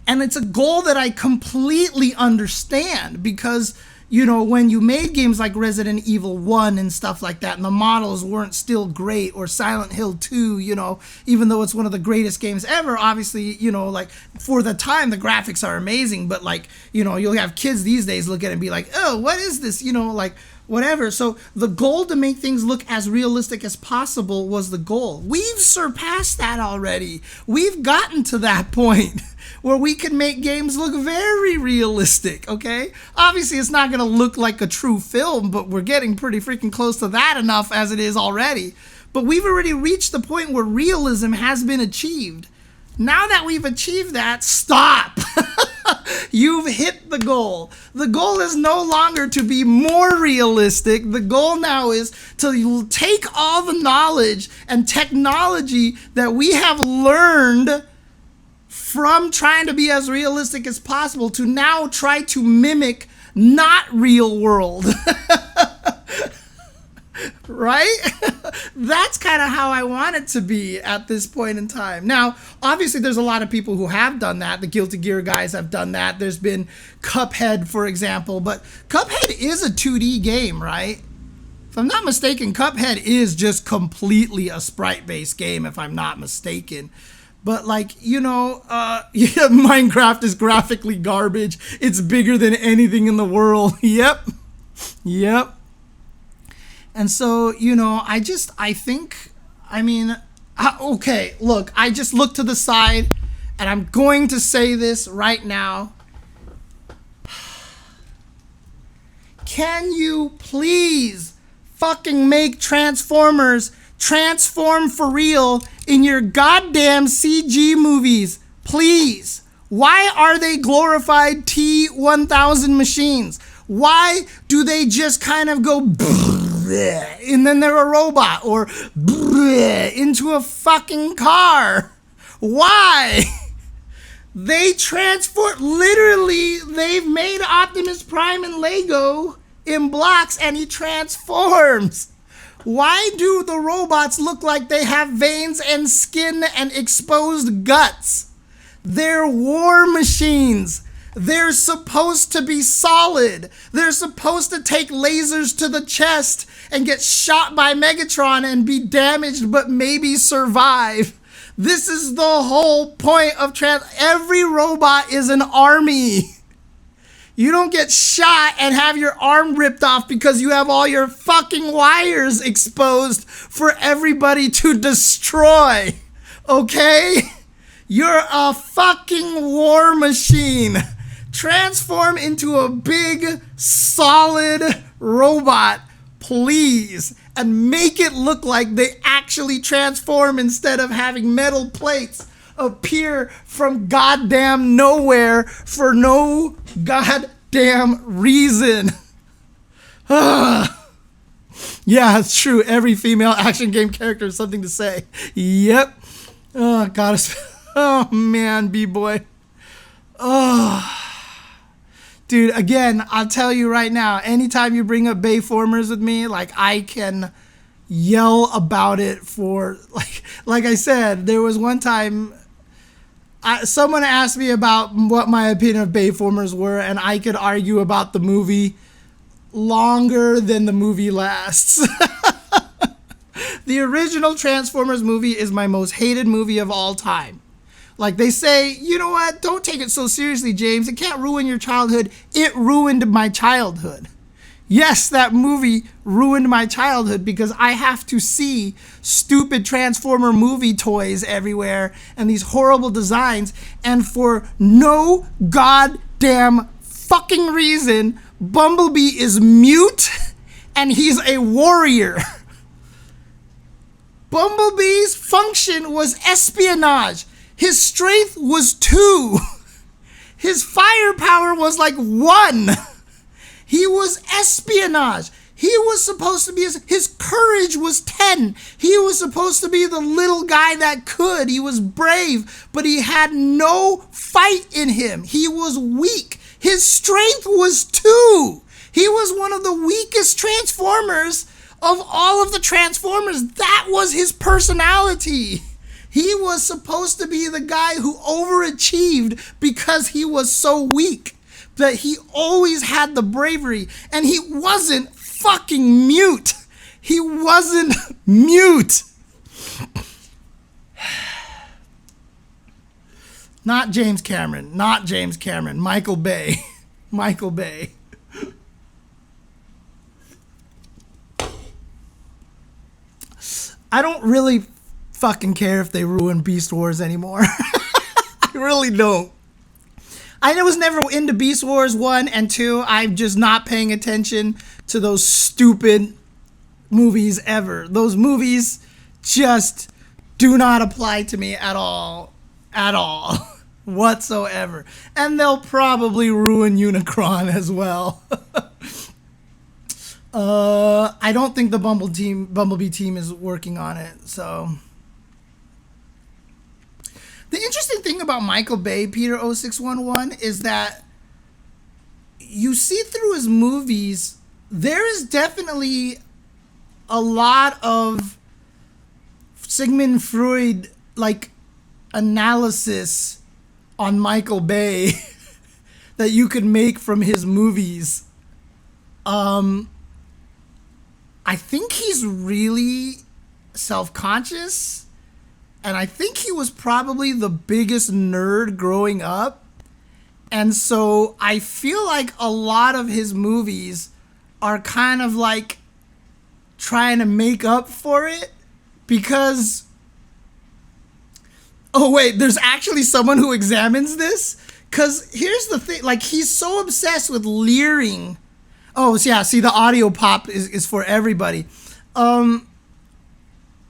And it's a goal that I completely understand because, you know, when you made games like Resident Evil 1 and stuff like that, and the models weren't still great, or Silent Hill 2, you know, even though it's one of the greatest games ever, obviously, you know, like, for the time, the graphics are amazing, but, like, you know, you'll have kids these days look at it and be like, oh, what is this? You know, like, whatever. So the goal to make things look as realistic as possible was the goal. We've surpassed that already. We've gotten to that point where we can make games look very realistic, okay? Obviously, it's not going to look like a true film, but we're getting pretty freaking close to that enough as it is already. But we've already reached the point where realism has been achieved. Now that we've achieved that, stop! You've hit the goal. The goal is no longer to be more realistic. The goal now is to take all the knowledge and technology that we have learned from trying to be as realistic as possible to now try to mimic not real world. Right? That's kind of how I want it to be at this point in time. Now, obviously, there's a lot of people who have done that. The Guilty Gear guys have done that. There's been Cuphead, for example. But Cuphead is a 2D game, right? If I'm not mistaken, Cuphead is just completely a sprite-based game, if I'm not mistaken. But, like, you know, yeah, Minecraft is graphically garbage. It's bigger than anything in the world. Yep. And so, you know, I just look to the side, and I'm going to say this right now. Can you please fucking make Transformers transform for real in your goddamn CG movies? Please. Why are they glorified T-1000 machines? Why do they just kind of go and then they're a robot, or into a fucking car? Why? They transform. Literally, they've made Optimus Prime in Lego in blocks, and he transforms. Why do the robots look like they have veins and skin and exposed guts? They're war machines. They're supposed to be solid. They're supposed to take lasers to the chest and get shot by Megatron and be damaged but maybe survive. This is the whole point of every robot is an army. You don't get shot and have your arm ripped off because you have all your fucking wires exposed for everybody to destroy. Okay? You're a fucking war machine. Transform into a big, solid robot, please, and make it look like they actually transform instead of having metal plates appear from goddamn nowhere for no goddamn reason. Yeah, it's true. Every female action game character has something to say. Yep. Oh, God. Oh, man, B-boy. Oh. Dude, again, I'll tell you right now, anytime you bring up Bayformers with me, like, I can yell about it for, like I said, there was one time someone asked me about what my opinion of Bayformers were, and I could argue about the movie longer than the movie lasts. The original Transformers movie is my most hated movie of all time. Like they say, you know what? Don't take it so seriously, James. It can't ruin your childhood. It ruined my childhood. Yes, that movie ruined my childhood because I have to see stupid Transformer movie toys everywhere and these horrible designs. And for no goddamn fucking reason, Bumblebee is mute and he's a warrior. Bumblebee's function was espionage. His strength was 2. His firepower was like 1. He was espionage. He was supposed to be, his courage was 10. He was supposed to be the little guy that could. He was brave, but he had no fight in him. He was weak. His strength was 2. He was one of the weakest Transformers of all of the Transformers. That was his personality. He was supposed to be the guy who overachieved because he was so weak. That he always had the bravery. And he wasn't fucking mute. He wasn't mute. Not James Cameron. Not James Cameron. Michael Bay. Michael Bay. I don't really fucking care if they ruin Beast Wars anymore. I really don't. I was never into Beast Wars 1 and 2. I'm just not paying attention to those stupid movies ever. Those movies just do not apply to me at all. At all. Whatsoever. And they'll probably ruin Unicron as well. I don't think the Bumblebee team is working on it, so... The interesting thing about Michael Bay, Peter 0611, is that you see through his movies, there is definitely a lot of Sigmund Freud, like, analysis on Michael Bay that you could make from his movies. I think he's really self-conscious. And I think he was probably the biggest nerd growing up. And so I feel like a lot of his movies are kind of like trying to make up for it because... Oh, wait, there's actually someone who examines this? Because here's the thing, like, he's so obsessed with leering. Oh, yeah, see, the audio pop is for everybody.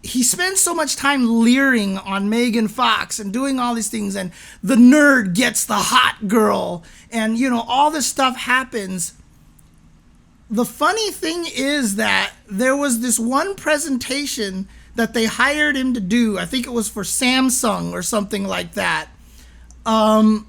He spends so much time leering on Megan Fox and doing all these things, and the nerd gets the hot girl, and, you know, all this stuff happens. The funny thing is that there was this one presentation that they hired him to do. I think it was for Samsung or something like that. And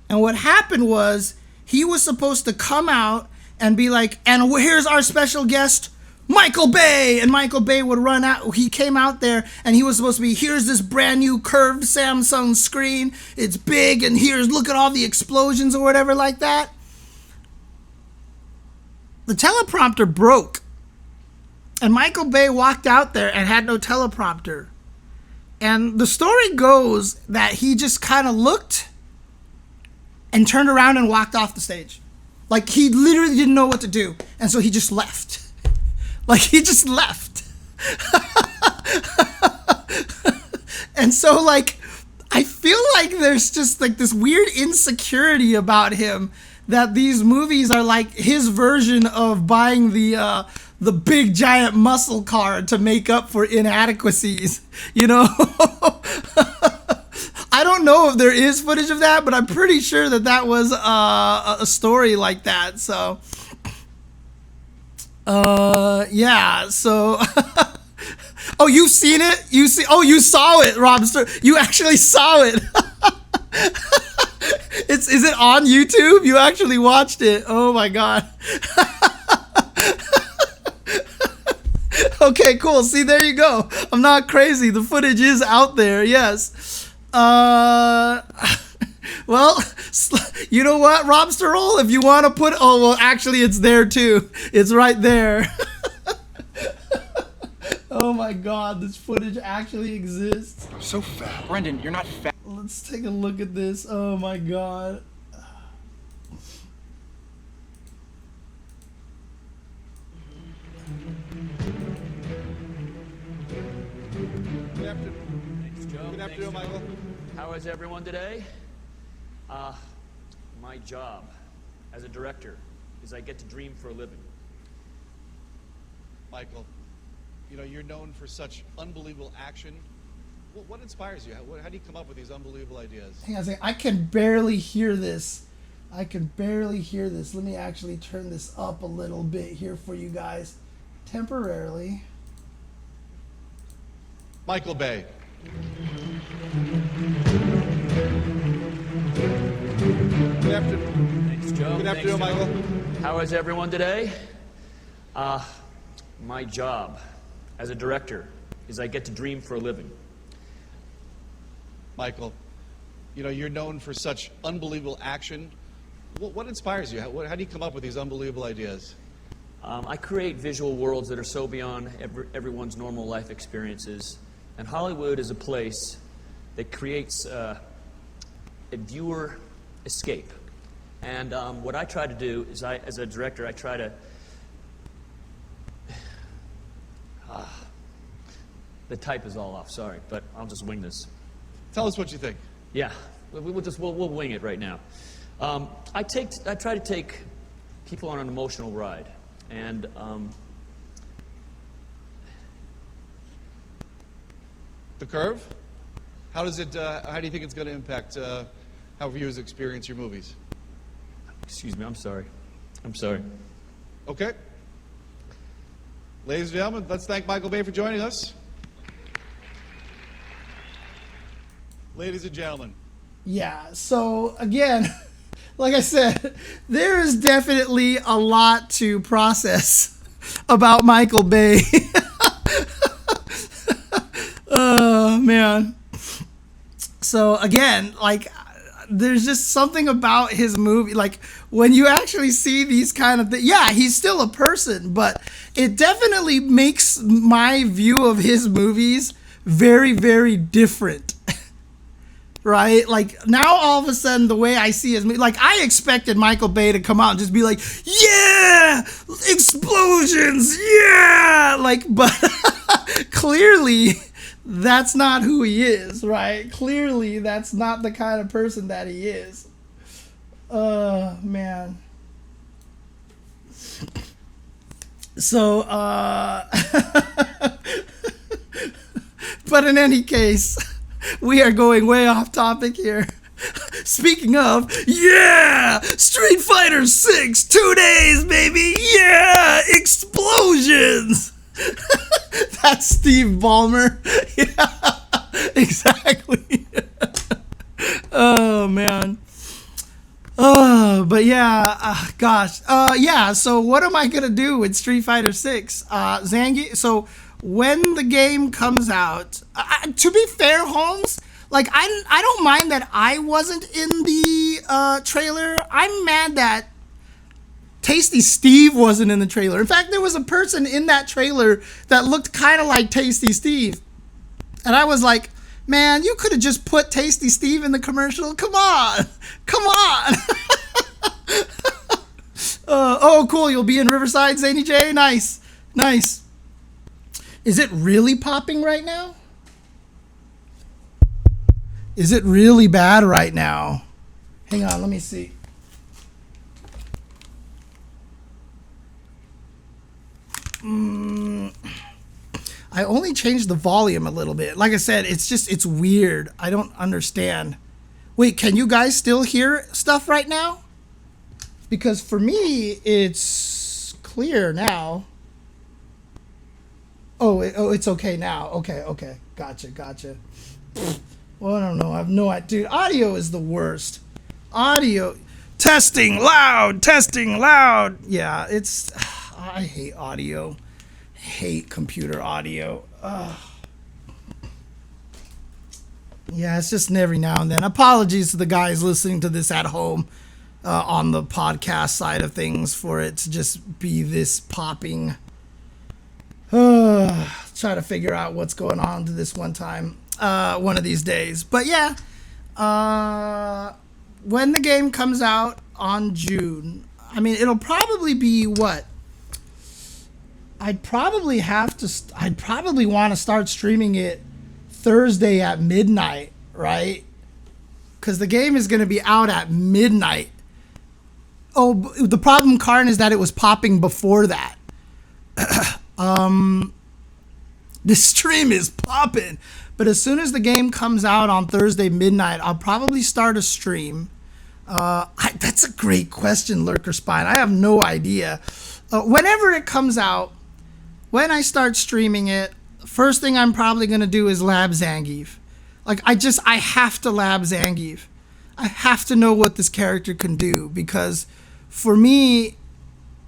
what happened was he was supposed to come out and be like, and here's our special guest, Michael Bay. And Michael Bay would run out. He came out there and he was supposed to be, here's this brand new curved Samsung screen. It's big, and look at all the explosions or whatever like that. The teleprompter broke. And Michael Bay walked out there and had no teleprompter. And the story goes that he just kind of looked and turned around and walked off the stage. Like, he literally didn't know what to do. And so he just left. Like, he just left. And so, like, I feel like there's just, like, this weird insecurity about him that these movies are, like, his version of buying the big, giant muscle car to make up for inadequacies, you know? I don't know if there is footage of that, but I'm pretty sure that that was a story like that, so... yeah, so... Oh, you've seen it? You saw it, Robster. You actually saw it. Is it on YouTube? You actually watched it. Oh my god. Okay, cool. See, there you go. I'm not crazy. The footage is out there. Yes. Well, you know what, Robster Roll? If you want to put... Oh, well, actually, it's there, too. It's right there. Oh my God, this footage actually exists. I'm so fat. Brendan, you're not fat. Let's take a look at this. Oh my God. Good afternoon. Thanks, Joe. Good afternoon, Michael. How is everyone today? My job as a director is I get to dream for a living. Michael, you know, you're known for such unbelievable action. What inspires you? How do you come up with these unbelievable ideas? Hang on a second. I can barely hear this. I can barely hear this. Let me actually turn this up a little bit here for you guys temporarily. Michael Bay. Good afternoon. Thanks, Joe. Good Thanks, afternoon, Joe. Michael. How is everyone today? My job as a director is I get to dream for a living. Michael, you know, you're known for such unbelievable action. What inspires you? How do you come up with these unbelievable ideas? I create visual worlds that are so beyond everyone's normal life experiences. And Hollywood is a place that creates a viewer escape. And what I try to do is, as a director, I try to... the type is all off, sorry, but I'll just wing this. Tell us what you think. Yeah, we'll wing it right now. I try to take people on an emotional ride, and The Curve? How do you think it's going to impact how viewers experience your movies? excuse me, I'm sorry. I'm sorry. Okay. Ladies and gentlemen, let's thank Michael Bay for joining us. Ladies and gentlemen. Yeah, so again, like I said, there is definitely a lot to process about Michael Bay. Oh, man. So again, like, there's just something about his movie, like when you actually see these kind of things, yeah, he's still a person, but it definitely makes my view of his movies very, very different. Right? Like, now all of a sudden, the way I see his movie, like, I expected Michael Bay to come out and just be like, yeah, explosions, yeah, like, but clearly that's not who he is, right? Clearly that's not the kind of person that he is. Man. So, but in any case, we are going way off topic here. Speaking of, yeah, Street Fighter 6, 2 days, baby, yeah, explosions. That's Steve Ballmer. Yeah, exactly. Oh, man. Oh, but yeah, gosh. Yeah, so what am I going to do with Street Fighter 6? Zangi, so when the game comes out, to be fair, Holmes, like, I don't mind that I wasn't in the trailer. I'm mad that Tasty Steve wasn't in the trailer. In fact, there was a person in that trailer that looked kind of like Tasty Steve. And I was like, man, you could have just put Tasty Steve in the commercial. Come on. Come on. Oh, cool. You'll be in Riverside, Zany J. Nice. Nice. Is it really popping right now? Is it really bad right now? Hang on, let me see. I only changed the volume a little bit. Like I said, it's weird. I don't understand. Wait, can you guys still hear stuff right now? Because for me, it's clear now. Oh, it's okay now. Okay. Gotcha. Well, I don't know. I have no idea. Dude, audio is the worst. Audio. Testing loud. Yeah, it's... I hate audio. Hate computer audio. Ugh. Yeah, it's just every now and then. Apologies to the guys listening to this at home on the podcast side of things for it to just be this popping. Try to figure out what's going on to this one of these days. But yeah, when the game comes out on June, I mean, it'll probably be what? I'd probably want to start streaming it Thursday at midnight, right? Because the game is going to be out at midnight. Oh, the problem, Karn, is that it was popping before that. The stream is popping. But as soon as the game comes out on Thursday midnight, I'll probably start a stream. That's a great question, Lurker Spine. I have no idea. Whenever it comes out, when I start streaming it, first thing I'm probably going to do is lab Zangief. Like, I have to lab Zangief. I have to know what this character can do, because for me,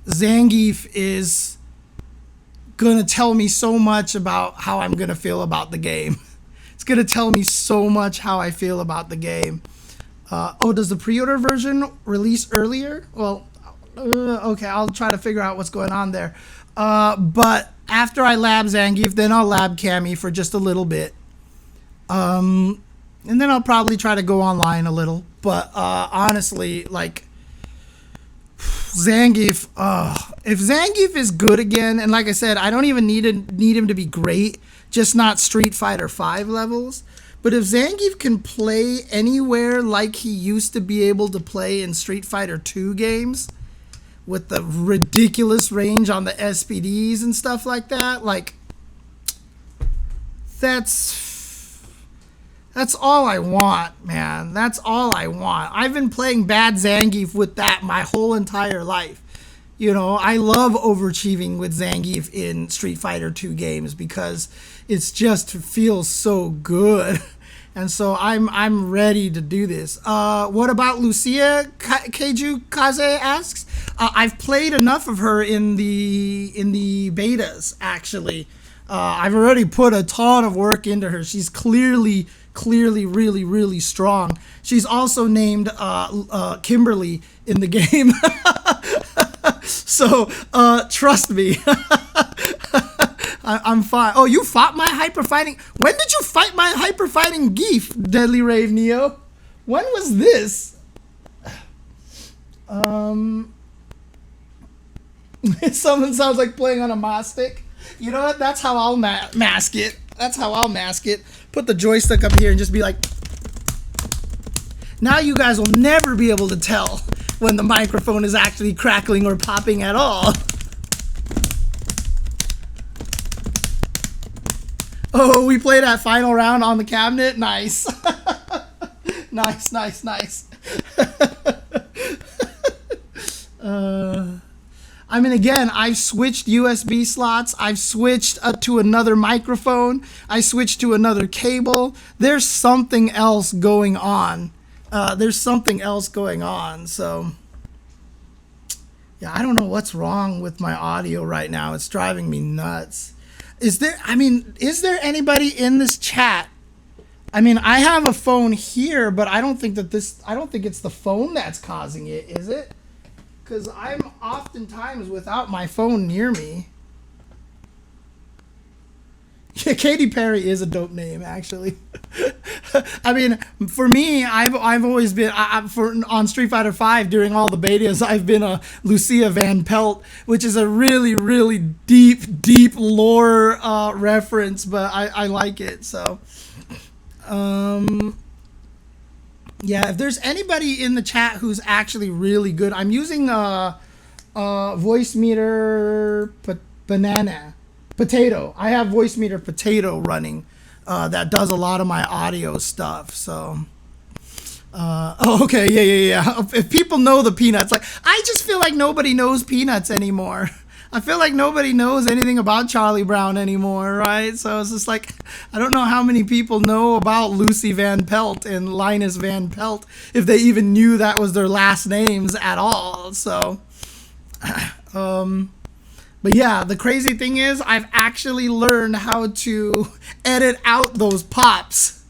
Zangief is going to tell me so much about how I'm going to feel about the game. It's going to tell me so much how I feel about the game. Does the pre-order version release earlier? Well, okay, I'll try to figure out what's going on there. But after I lab Zangief, then I'll lab Cammy for just a little bit. And then I'll probably try to go online a little. But honestly, like, Zangief, if Zangief is good again, and like I said, I don't even need him to be great, just not Street Fighter V levels. But if Zangief can play anywhere like he used to be able to play in Street Fighter II games, with the ridiculous range on the SPDs and stuff like that, like, that's all I want, man. That's all I want. I've been playing bad Zangief with that my whole entire life. You know, I love overachieving with Zangief in Street Fighter II games because it's just feels so good. And so I'm ready to do this. What about Lucia? Keiju Kaze asks. I've played enough of her in the betas, actually. I've already put a ton of work into her. She's clearly really, really strong. She's also named Kimberly in the game. So trust me. I'm fine. Oh, you fought my hyper fighting. When did you fight my hyper fighting Geef, Deadly Rave Neo? When was this? Someone sounds like playing on a Mastic. You know what? That's how I'll mask it. That's how I'll mask it. Put the joystick up here and just be like. Now you guys will never be able to tell when the microphone is actually crackling or popping at all. Oh, we played that final round on the cabinet? Nice. Nice. I mean, again, I've switched USB slots. I've switched to another microphone. I switched to another cable. There's something else going on. So, yeah, I don't know what's wrong with my audio right now. It's driving me nuts. Is there anybody in this chat? I mean, I have a phone here, but I don't think it's the phone that's causing it, is it? Because I'm oftentimes without my phone near me. Yeah, Katy Perry is a dope name, actually. I mean, for me, I've always been on Street Fighter V during all the betas. I've been a Lucia Van Pelt, which is a really, really deep lore reference, but I like it. So, yeah, if there's anybody in the chat who's actually really good, I'm using voice meter Potato. I have voice meter Potato running that does a lot of my audio stuff. So, okay, yeah. If people know the Peanuts, like, I just feel like nobody knows Peanuts anymore. I feel like nobody knows anything about Charlie Brown anymore, right? So it's just like, I don't know how many people know about Lucy Van Pelt and Linus Van Pelt, if they even knew that was their last names at all. So, but yeah, the crazy thing is I've actually learned how to edit out those pops.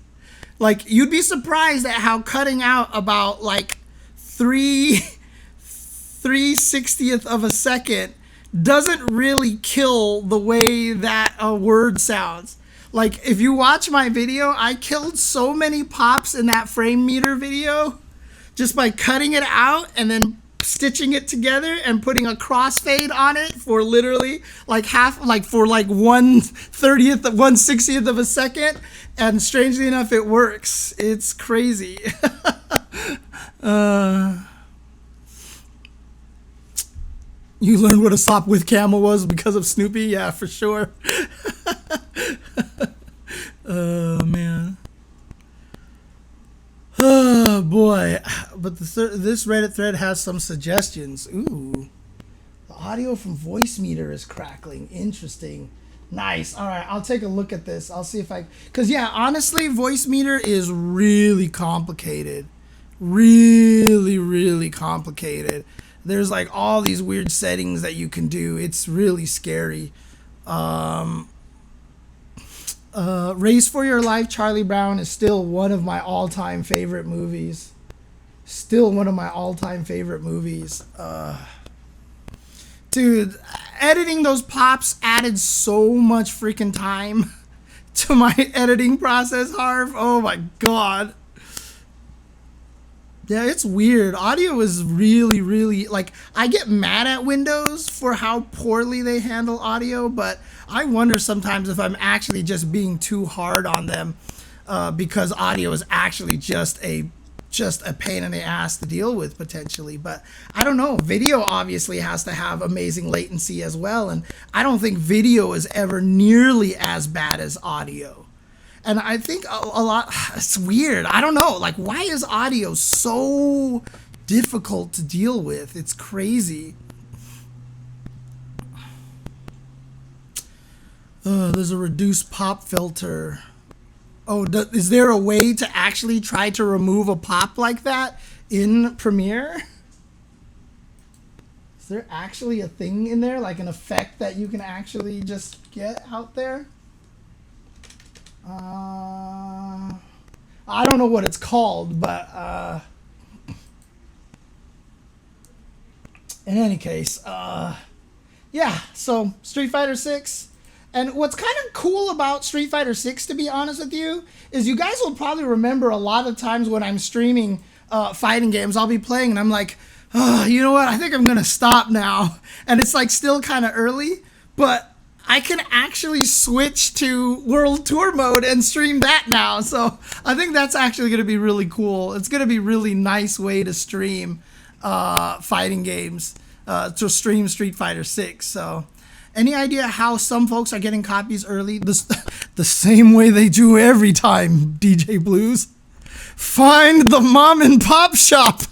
Like, you'd be surprised at how cutting out about like 3/60th of a second doesn't really kill the way that a word sounds. Like, if you watch my video, I killed so many pops in that frame meter video just by cutting it out and then stitching it together and putting a crossfade on it for literally like half, like for like 1/30th, 1/60th of a second. And strangely enough, it works. It's crazy. You learned what a sop with camel was because of Snoopy? Yeah, for sure. Oh, man. Oh, boy. But this Reddit thread has some suggestions. Ooh. The audio from voice meter is crackling. Interesting. Nice. All right, I'll take a look at this. I'll see if I... Because, yeah, honestly, voice meter is really complicated. Really, really complicated. There's like all these weird settings that you can do. It's really scary. Race for Your Life, Charlie Brown is still one of my all-time favorite movies. Still one of my all-time favorite movies. Dude, editing those pops added so much freaking time to my editing process, Harv. Oh my god. Yeah, it's weird. Audio is really, really, like, I get mad at Windows for how poorly they handle audio, but I wonder sometimes if I'm actually just being too hard on them because audio is actually just a pain in the ass to deal with potentially. But I don't know. Video obviously has to have amazing latency as well, and I don't think video is ever nearly as bad as audio. And I think a lot, it's weird. I don't know. Like, why is audio so difficult to deal with? It's crazy. There's a reduced pop filter. Oh, is there a way to actually try to remove a pop like that in Premiere? Is there actually a thing in there, like an effect that you can actually just get out there? I don't know what it's called, but in any case, yeah, so Street Fighter 6. And what's kind of cool about Street Fighter 6, to be honest with you, is you guys will probably remember a lot of times when I'm streaming fighting games, I'll be playing and I'm like, oh, you know what, I think I'm going to stop now. And it's like still kind of early, but I can actually switch to World Tour mode and stream that now. So I think that's actually going to be really cool. It's going to be a really nice way to stream fighting games, to stream Street Fighter 6. So any idea how some folks are getting copies early? The same way they do every time, DJ Blues. Find the mom and pop shop.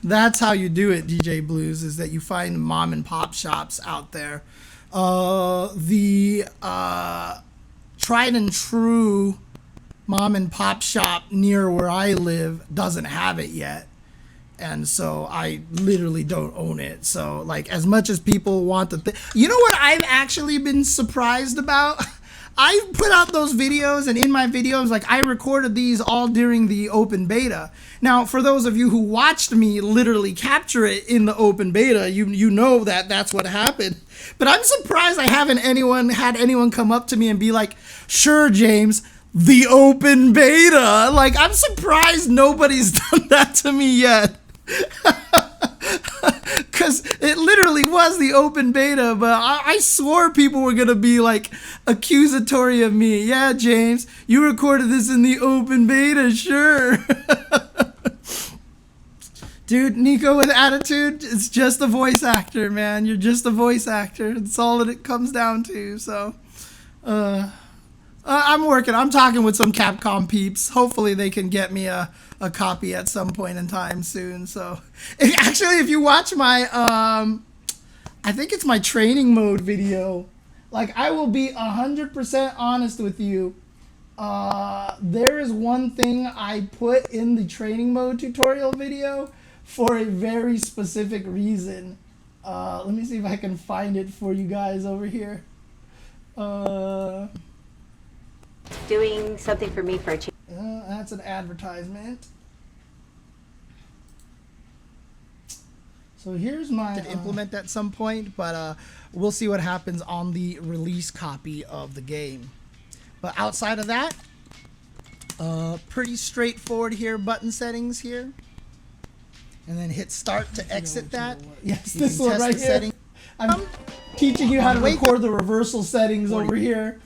That's how you do it, DJ Blues, is that you find mom and pop shops out there. The tried and true mom and pop shop near where I live doesn't have it yet. And so I literally don't own it. So, like, as much as people want to you know what I've actually been surprised about? I put out those videos, and in my videos, like, I recorded these all during the open beta. Now, for those of you who watched me literally capture it in the open beta, you know that that's what happened. But I'm surprised I haven't had anyone come up to me and be like, sure, James, the open beta. Like, I'm surprised nobody's done that to me yet. Because it literally was the open beta, but I swore people were going to be like accusatory of me. Yeah, James, you recorded this in the open beta, sure. Dude, Nico with attitude, it's just a voice actor, man. You're just a voice actor. That's all that it comes down to. So, I'm talking with some Capcom peeps. Hopefully they can get me a copy at some point in time soon. So, if you watch my, I think it's my training mode video. Like, I will be 100% honest with you. There is one thing I put in the training mode tutorial video for a very specific reason. Let me see if I can find it for you guys over here. Doing something for me for a change. That's an advertisement. So here's my to implement at some point, but we'll see what happens on the release copy of the game. But outside of that, pretty straightforward here. Button settings here, and then hit start to exit that. Yes, this one right here. I'm teaching you how to record the reversal settings over here.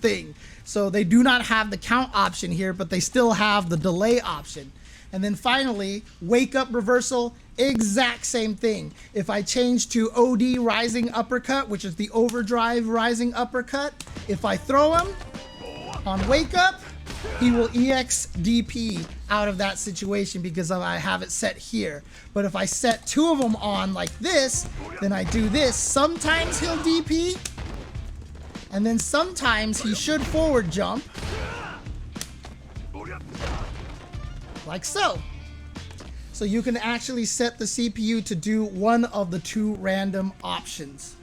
So they do not have the count option here, but they still have the delay option. And then finally, wake up reversal, exact same thing. If I change to OD rising uppercut, which is the overdrive rising uppercut, if I throw him on wake up, he will EX DP out of that situation because I have it set here. But if I set two of them on like this, then I do this. Sometimes he'll DP, and then sometimes he should forward jump. Like so. So you can actually set the CPU to do one of the two random options.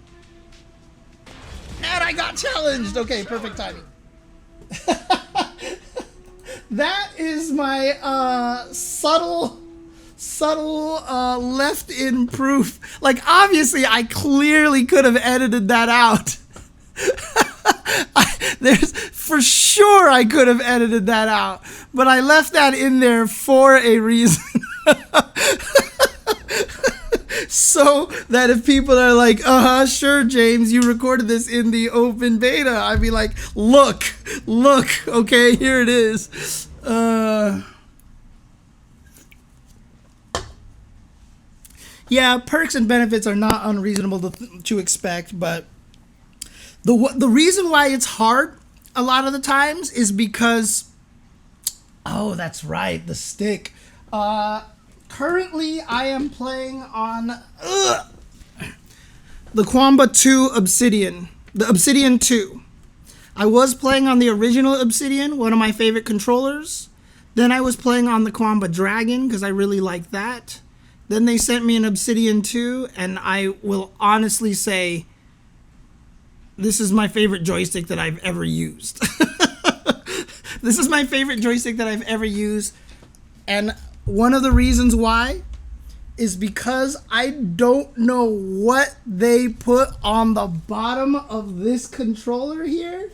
And I got challenged! Okay, perfect timing. That is my subtle left in proof. Like, obviously, I clearly could have edited that out. For sure I could have edited that out, but I left that in there for a reason. So that if people are like, sure, James, you recorded this in the open beta, I'd be like, look, okay, here it is. Yeah, perks and benefits are not unreasonable to expect, but the reason why it's hard a lot of the times is because, oh, that's right, the stick. Currently, I am playing on the Quamba 2 Obsidian, the Obsidian 2. I was playing on the original Obsidian, one of my favorite controllers. Then I was playing on the Quamba Dragon because I really like that. Then they sent me an Obsidian 2, and I will honestly say this is my favorite joystick that I've ever used. This is my favorite joystick that I've ever used. And one of the reasons why is because I don't know what they put on the bottom of this controller here.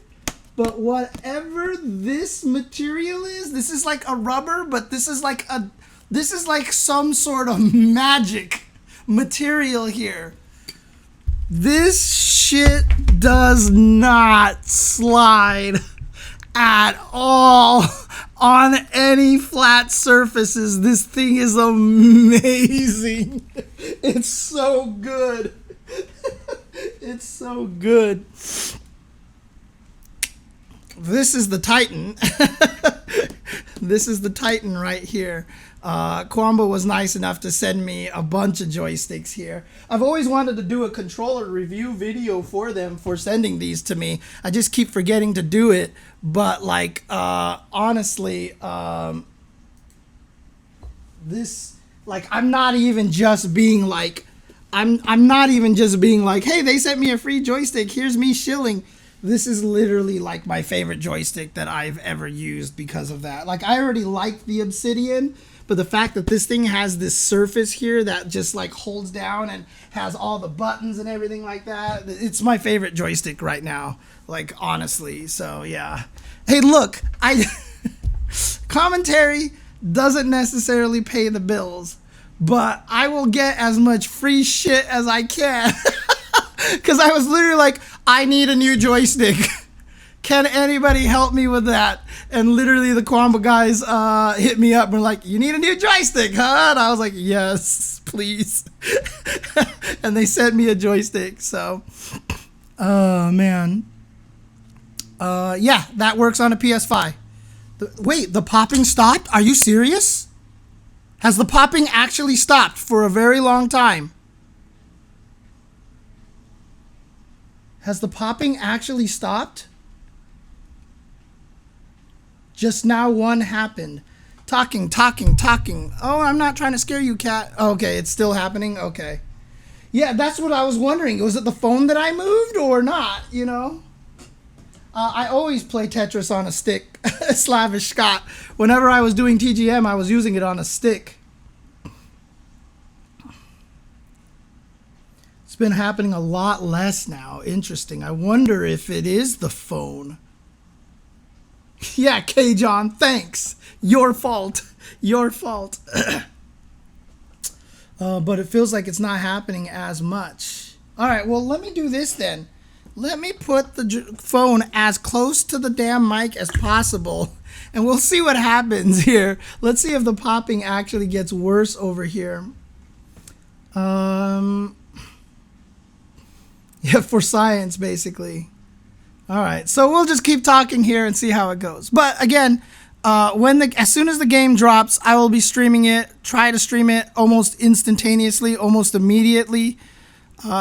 But whatever this material is, this is like a rubber, but this is like some sort of magic material here. This shit does not slide at all on any flat surfaces. This thing is amazing. It's so good. It's so good. This is the Titan. This is the Titan right here. Quamba was nice enough to send me a bunch of joysticks here. I've always wanted to do a controller review video for them for sending these to me. I just keep forgetting to do it. But like, honestly, this, like, I'm not even just being like, I'm not even just being like, hey, they sent me a free joystick. Here's me shilling. This is literally like my favorite joystick that I've ever used because of that. Like, I already liked the Obsidian, but the fact that this thing has this surface here that just like holds down and has all the buttons and everything like that, it's my favorite joystick right now, like, honestly. So yeah. Hey, look, commentary doesn't necessarily pay the bills, but I will get as much free shit as I can. Because I was literally like, I need a new joystick. Can anybody help me with that? And literally the Quamba guys hit me up and were like, you need a new joystick, huh? And I was like, yes, please. And they sent me a joystick. So, man. Yeah, that works on a PS5. Wait, the popping stopped? Are you serious? Has the popping actually stopped for a very long time? Has the popping actually stopped? Just now one happened. Talking. Oh, I'm not trying to scare you, cat. Okay, it's still happening? Okay. Yeah, that's what I was wondering. Was it the phone that I moved or not, you know? I always play Tetris on a stick. Slavish Scott. Whenever I was doing TGM, I was using it on a stick. It's been happening a lot less now. Interesting. I wonder if it is the phone. Yeah, K-John, thanks. Your fault. Your fault. But it feels like it's not happening as much. All right, well, let me do this then. Let me put the phone as close to the damn mic as possible, and we'll see what happens here. Let's see if the popping actually gets worse over here. Yeah, for science, basically. All right, so we'll just keep talking here and see how it goes. But again, as soon as the game drops, I will be streaming it. Try to stream it almost instantaneously, almost immediately.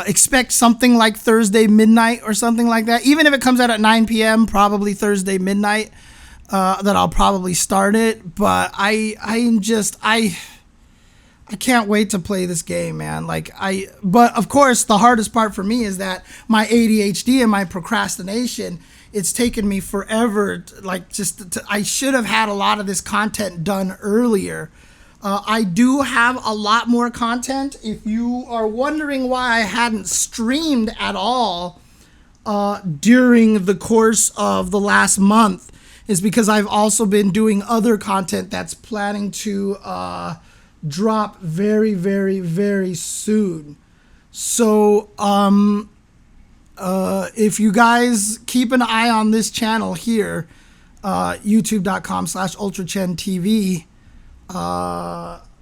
Expect something like Thursday midnight or something like that. Even if it comes out at 9 p.m., probably Thursday midnight, that I'll probably start it. But I can't wait to play this game, man. But of course, the hardest part for me is that my ADHD and my procrastination, it's taken me forever. I should have had a lot of this content done earlier. I do have a lot more content. If you are wondering why I hadn't streamed at all during the course of the last month, is because I've also been doing other content that's planning to drop very, very, very soon. So if you guys keep an eye on this channel here, youtube.com/UltraChenTV,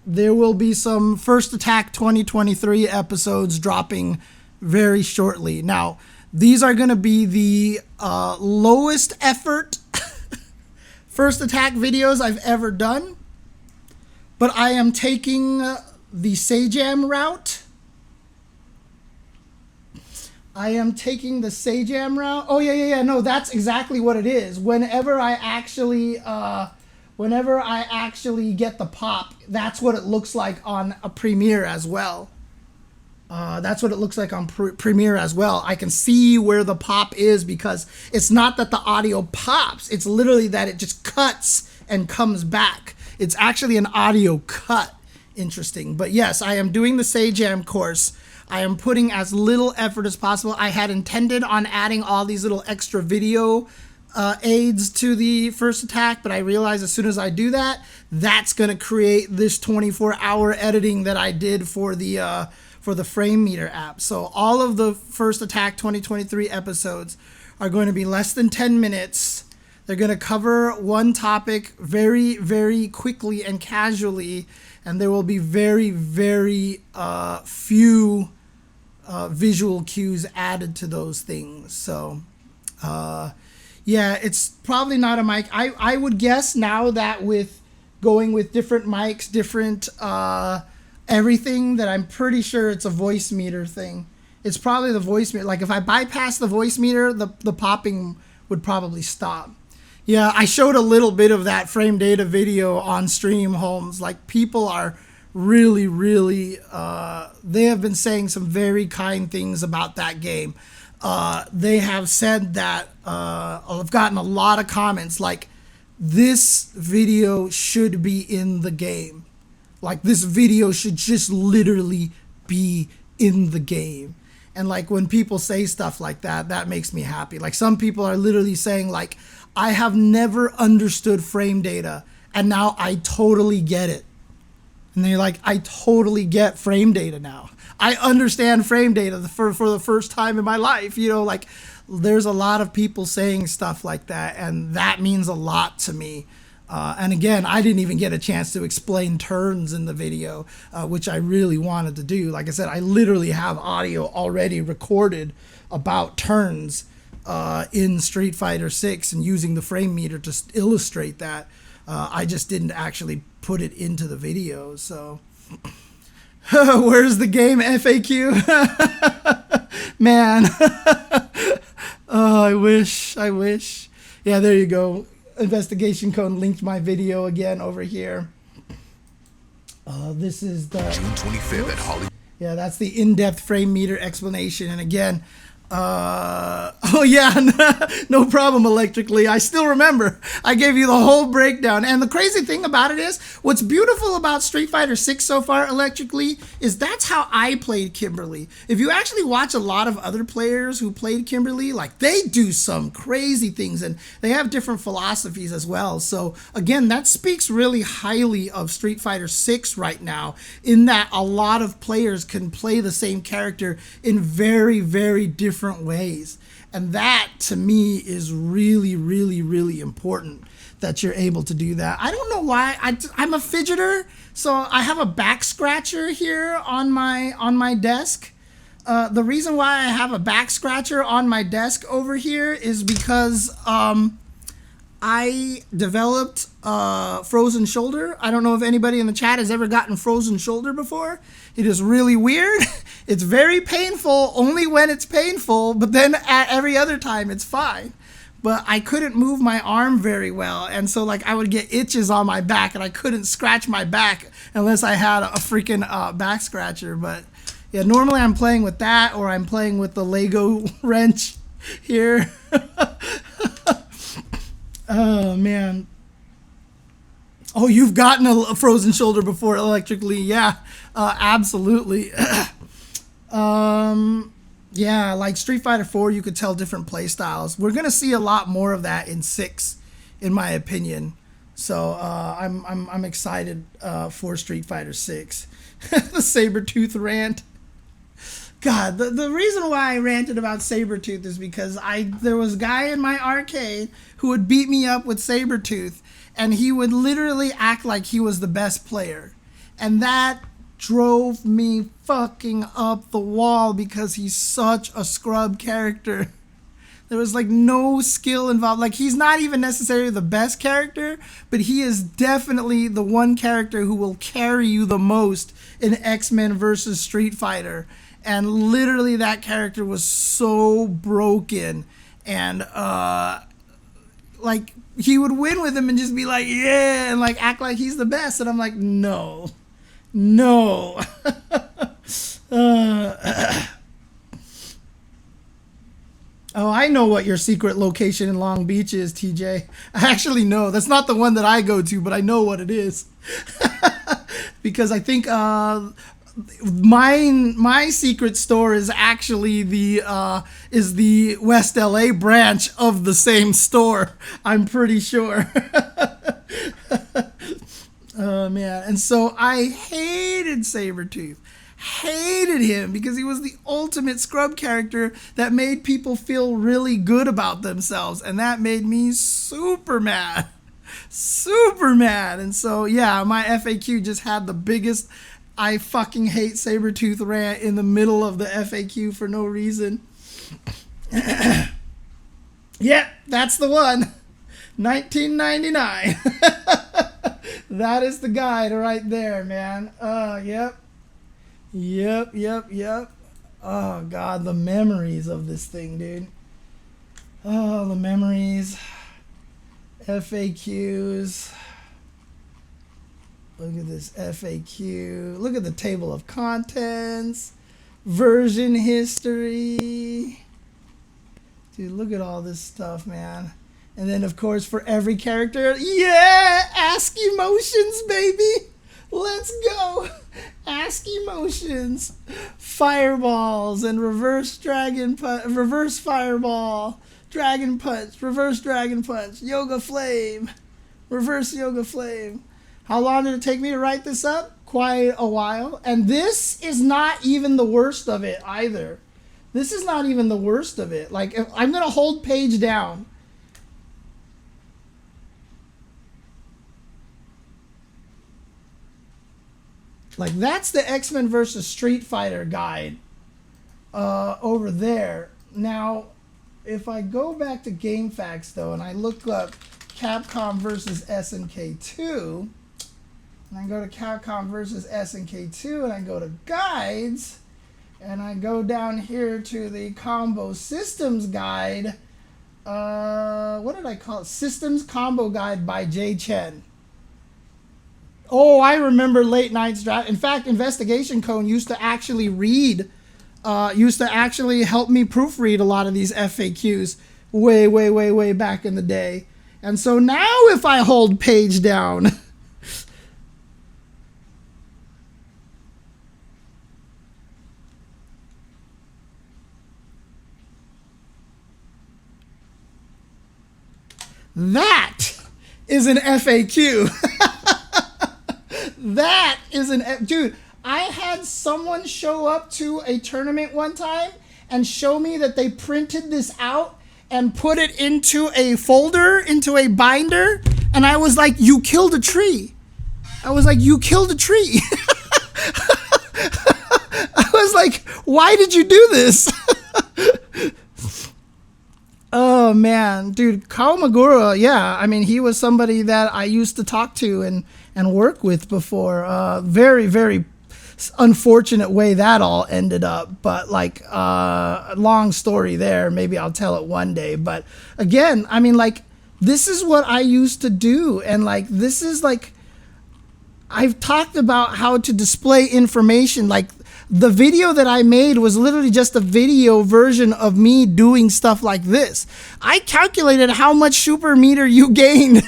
there will be some First Attack 2023 episodes dropping very shortly. Now, these are going to be the lowest effort First Attack videos I've ever done. But I am taking the Sajam route. Oh, yeah. No, that's exactly what it is. Whenever I actually get the pop, that's what it looks like on a Premiere as well. That's what it looks like on Premiere as well. I can see where the pop is because it's not that the audio pops. It's literally that it just cuts and comes back. It's actually an audio cut. Interesting. But yes, I am doing the Sajam course. I am putting as little effort as possible. I had intended on adding all these little extra video aids to the First Attack, but I realized as soon as I do that, that's going to create this 24-hour editing that I did for the Frame Meter app. So all of the First Attack 2023 episodes are going to be less than 10 minutes. They're going to cover one topic very, very quickly and casually, and there will be very, very few visual cues added to those things. So, yeah, it's probably not a mic. I would guess now that with going with different mics, different everything, that I'm pretty sure it's a voice meter thing. It's probably the voice meter. Like if I bypass the voice meter, the popping would probably stop. Yeah, I showed a little bit of that frame data video on stream, Holmes. Like people are really, really, they have been saying some very kind things about that game. They have said that, I've gotten a lot of comments like, this video should be in the game. Like this video should just literally be in the game. And like when people say stuff like that, that makes me happy. Like some people are literally saying like, I have never understood frame data and now I totally get it. And they're like, I totally get frame data now. I understand frame data for the first time in my life. You know, like there's a lot of people saying stuff like that, and that means a lot to me. And again, I didn't even get a chance to explain turns in the video, which I really wanted to do. Like I said, I literally have audio already recorded about turns in Street Fighter 6 and using the frame meter to illustrate that. I just didn't actually put it into the video. So where's the game FAQ? Man. Oh, I wish. Yeah, there you go. Investigation Cone linked my video again over here. This is the June 25th at Hollywood. Yeah, that's the in-depth frame meter explanation. And again, Oh yeah, no problem, Electrically. I still remember. I gave you the whole breakdown. And the crazy thing about it is, what's beautiful about Street Fighter 6 so far, Electrically, is that's how I played Kimberly. If you actually watch a lot of other players who played Kimberly, like, they do some crazy things, and they have different philosophies as well. So again, that speaks really highly of Street Fighter 6 right now, in that a lot of players can play the same character in very, very different ways. And that, to me, is really, really, really important that you're able to do that. I don't know why. I'm a fidgeter, so I have a back scratcher here on my desk. The reason why I have a back scratcher on my desk over here is because I developed frozen shoulder. I don't know if anybody in the chat has ever gotten frozen shoulder before. It is really weird. It's very painful only when it's painful, but then at every other time it's fine. But I couldn't move my arm very well, and so like I would get itches on my back, and I couldn't scratch my back unless I had a freaking back scratcher. But yeah, normally I'm playing with that, or I'm playing with the Lego wrench here. Oh man. Oh, you've gotten a frozen shoulder before, Electrically. Yeah, absolutely. Yeah, like Street Fighter 4, you could tell different play styles. We're gonna see a lot more of that in 6, in my opinion. So I'm excited for Street Fighter 6. The Sabretooth rant. God, the reason why I ranted about Sabretooth is because there was a guy in my arcade who would beat me up with Sabretooth, and he would literally act like he was the best player. And that drove me fucking up the wall because he's such a scrub character. There was like no skill involved. Like, he's not even necessarily the best character, but he is definitely the one character who will carry you the most in X-Men versus Street Fighter. And literally that character was so broken, and like he would win with him and just be like, yeah, and like act like he's the best, and I'm like, no. Oh, I know what your secret location in Long Beach is, TJ. I actually know. That's not the one that I go to, but I know what it is. Because I think my secret store is actually the West LA branch of the same store. I'm pretty sure. Oh man. And so I hated Sabretooth. Hated him because he was the ultimate scrub character that made people feel really good about themselves, and that made me super mad. And so yeah, my FAQ just had the biggest I fucking hate Sabretooth rant in the middle of the FAQ for no reason. Yeah, that's the one. 1999. That is the guide right there, man. Yep. Oh god, the memories of this thing, dude. Oh, the memories. FAQs. Look at this FAQ. Look at the table of contents. Version history. Dude, look at all this stuff, man. And then, of course, for every character, yeah, ask emotions, baby. Let's go. Ask emotions. Fireballs and reverse reverse fireball. Dragon punch, reverse dragon punch. Yoga flame. Reverse yoga flame. How long did it take me to write this up? Quite a while. And this is not even the worst of it either. This is not even the worst of it. Like, if I'm going to hold page down. Like, that's the X-Men versus Street Fighter guide over there. Now, if I go back to GameFAQs, though, and I look up Capcom versus SNK 2, and I go to Capcom versus SNK 2, and I go to guides, and I go down here to the Combo Systems Guide. What did I call it? Systems Combo Guide by Chen. Oh, I remember Late Night's Draft. In fact, Investigation Cone used to actually read used to actually help me proofread a lot of these FAQs way back in the day. And so now if I hold page down, that is an FAQ. That is dude, I had someone show up to a tournament one time and show me that they printed this out and put it into a folder, into a binder, and I was like, you killed a tree. I was like, you killed a tree. I was like, why did you do this? Oh man, dude, Kawamagura, yeah, I mean, he was somebody that I used to talk to and work with before. Very unfortunate way that all ended up, but like, long story there. Maybe I'll tell it one day. But again, I mean, like, this is what I used to do, and like, this is like, I've talked about how to display information. Like, the video that I made was literally just a video version of me doing stuff like this. I calculated how much super meter you gained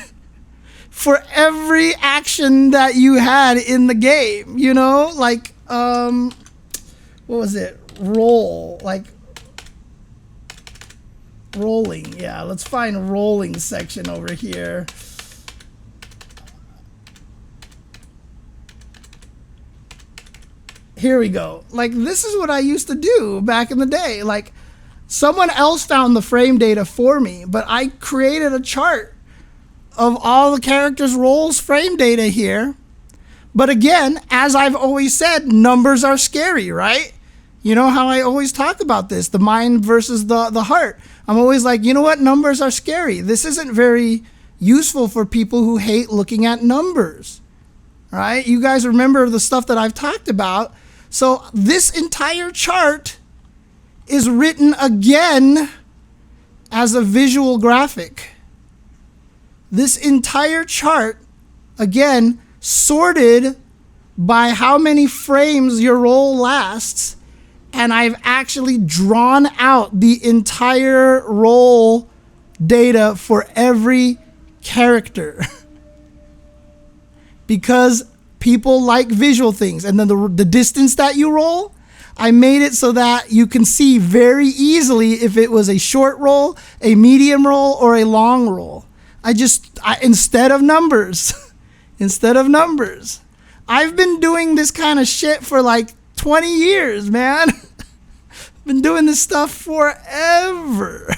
for every action that you had in the game, you know? Like, what was it? Roll, like, rolling. Yeah, let's find rolling section over here. Here we go. Like, this is what I used to do back in the day. Like, someone else found the frame data for me, but I created a chart of all the characters' roles frame data here. But again, as I've always said, numbers are scary, right? You know how I always talk about this, the mind versus the heart. I'm always like, you know what? Numbers are scary. This isn't very useful for people who hate looking at numbers, right? You guys remember the stuff that I've talked about. So this entire chart is written again as a visual graphic. This entire chart, again, sorted by how many frames your roll lasts, and I've actually drawn out the entire roll data for every character. Because people like visual things. And then the distance that you roll, I made it so that you can see very easily if it was a short roll, a medium roll, or a long roll. Instead of numbers, I've been doing this kind of shit for like 20 years, man. Been doing this stuff forever.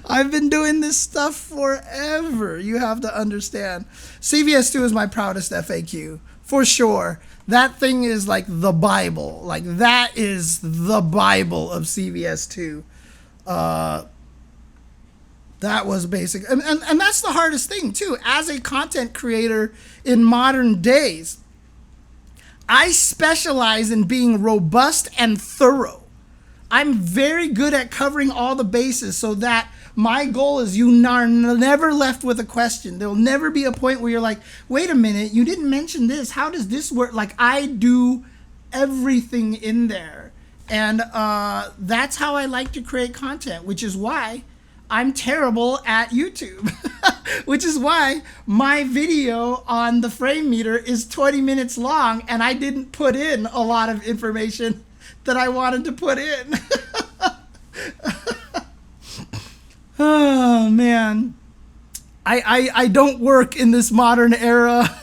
I've been doing this stuff forever. You have to understand. CVS2 is my proudest FAQ, for sure. That thing is like the Bible. Like, that is the Bible of CVS2. That was basic. And that's the hardest thing, too. As a content creator in modern days, I specialize in being robust and thorough. I'm very good at covering all the bases so that my goal is you are never left with a question. There'll never be a point where you're like, wait a minute, you didn't mention this. How does this work? Like, I do everything in there. And that's how I like to create content, which is why I'm terrible at YouTube. Which is why my video on the frame meter is 20 minutes long, and I didn't put in a lot of information that I wanted to put in. Oh man, I don't work in this modern era.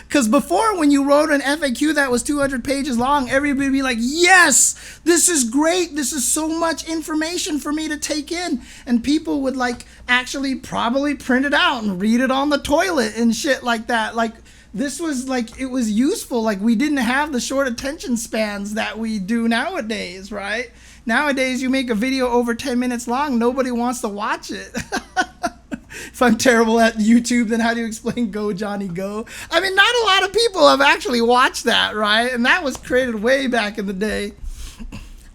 Because before, when you wrote an FAQ that was 200 pages long, everybody would be like, yes, this is great. This is so much information for me to take in. And people would like actually probably print it out and read it on the toilet and shit like that. Like, this was like, it was useful. Like, we didn't have the short attention spans that we do nowadays, right? Nowadays, you make a video over 10 minutes long, nobody wants to watch it. If I'm terrible at YouTube, then how do you explain Go Johnny Go? I mean, not a lot of people have actually watched that, right? And that was created way back in the day.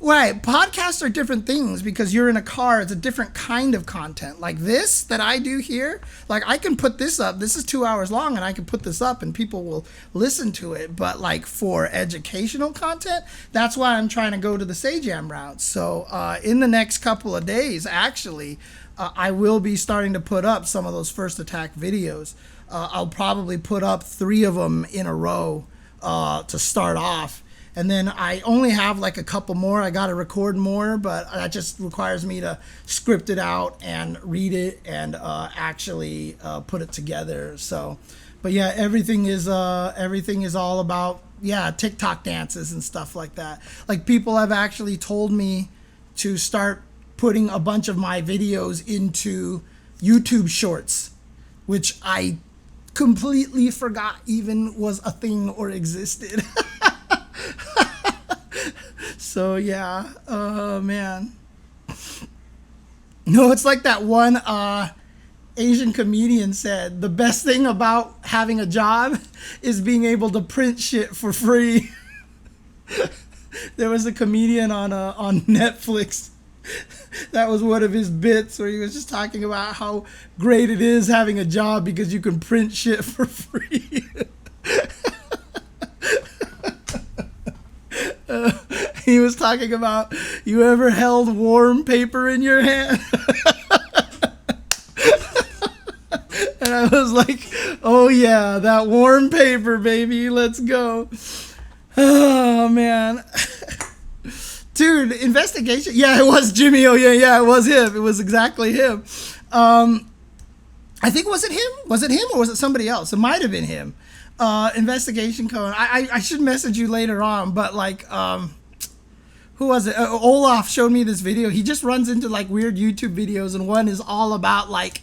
Right, podcasts are different things because you're in a car. It's a different kind of content. Like this that I do here, like I can put this up. This is 2 hours long, and I can put this up, and people will listen to it. But like for educational content, that's why I'm trying to go to the Sajam route. So in the next couple of days, actually, I will be starting to put up some of those first attack videos. I'll probably put up 3 of them in a row to start off. And then I only have like a couple more. I got to record more, but that just requires me to script it out and read it and actually put it together. So, but yeah, everything is all about, yeah, TikTok dances and stuff like that. Like people have actually told me to start putting a bunch of my videos into YouTube Shorts, which I completely forgot even was a thing or existed. So yeah, oh man. No, it's like that one Asian comedian said, the best thing about having a job is being able to print shit for free. There was a comedian on Netflix. That was one of his bits where he was just talking about how great it is having a job because you can print shit for free. He was talking about, you ever held warm paper in your hand? And I was like, oh yeah, that warm paper, baby, let's go. Oh man. Dude, investigation. Yeah, it was Jimmy. Oh yeah, it was him. It was exactly him. I think, was it him or was it somebody else? It might have been him. Investigation code. I should message you later on, but like, who was it? Olaf showed me this video. He just runs into like weird YouTube videos, and one is all about like,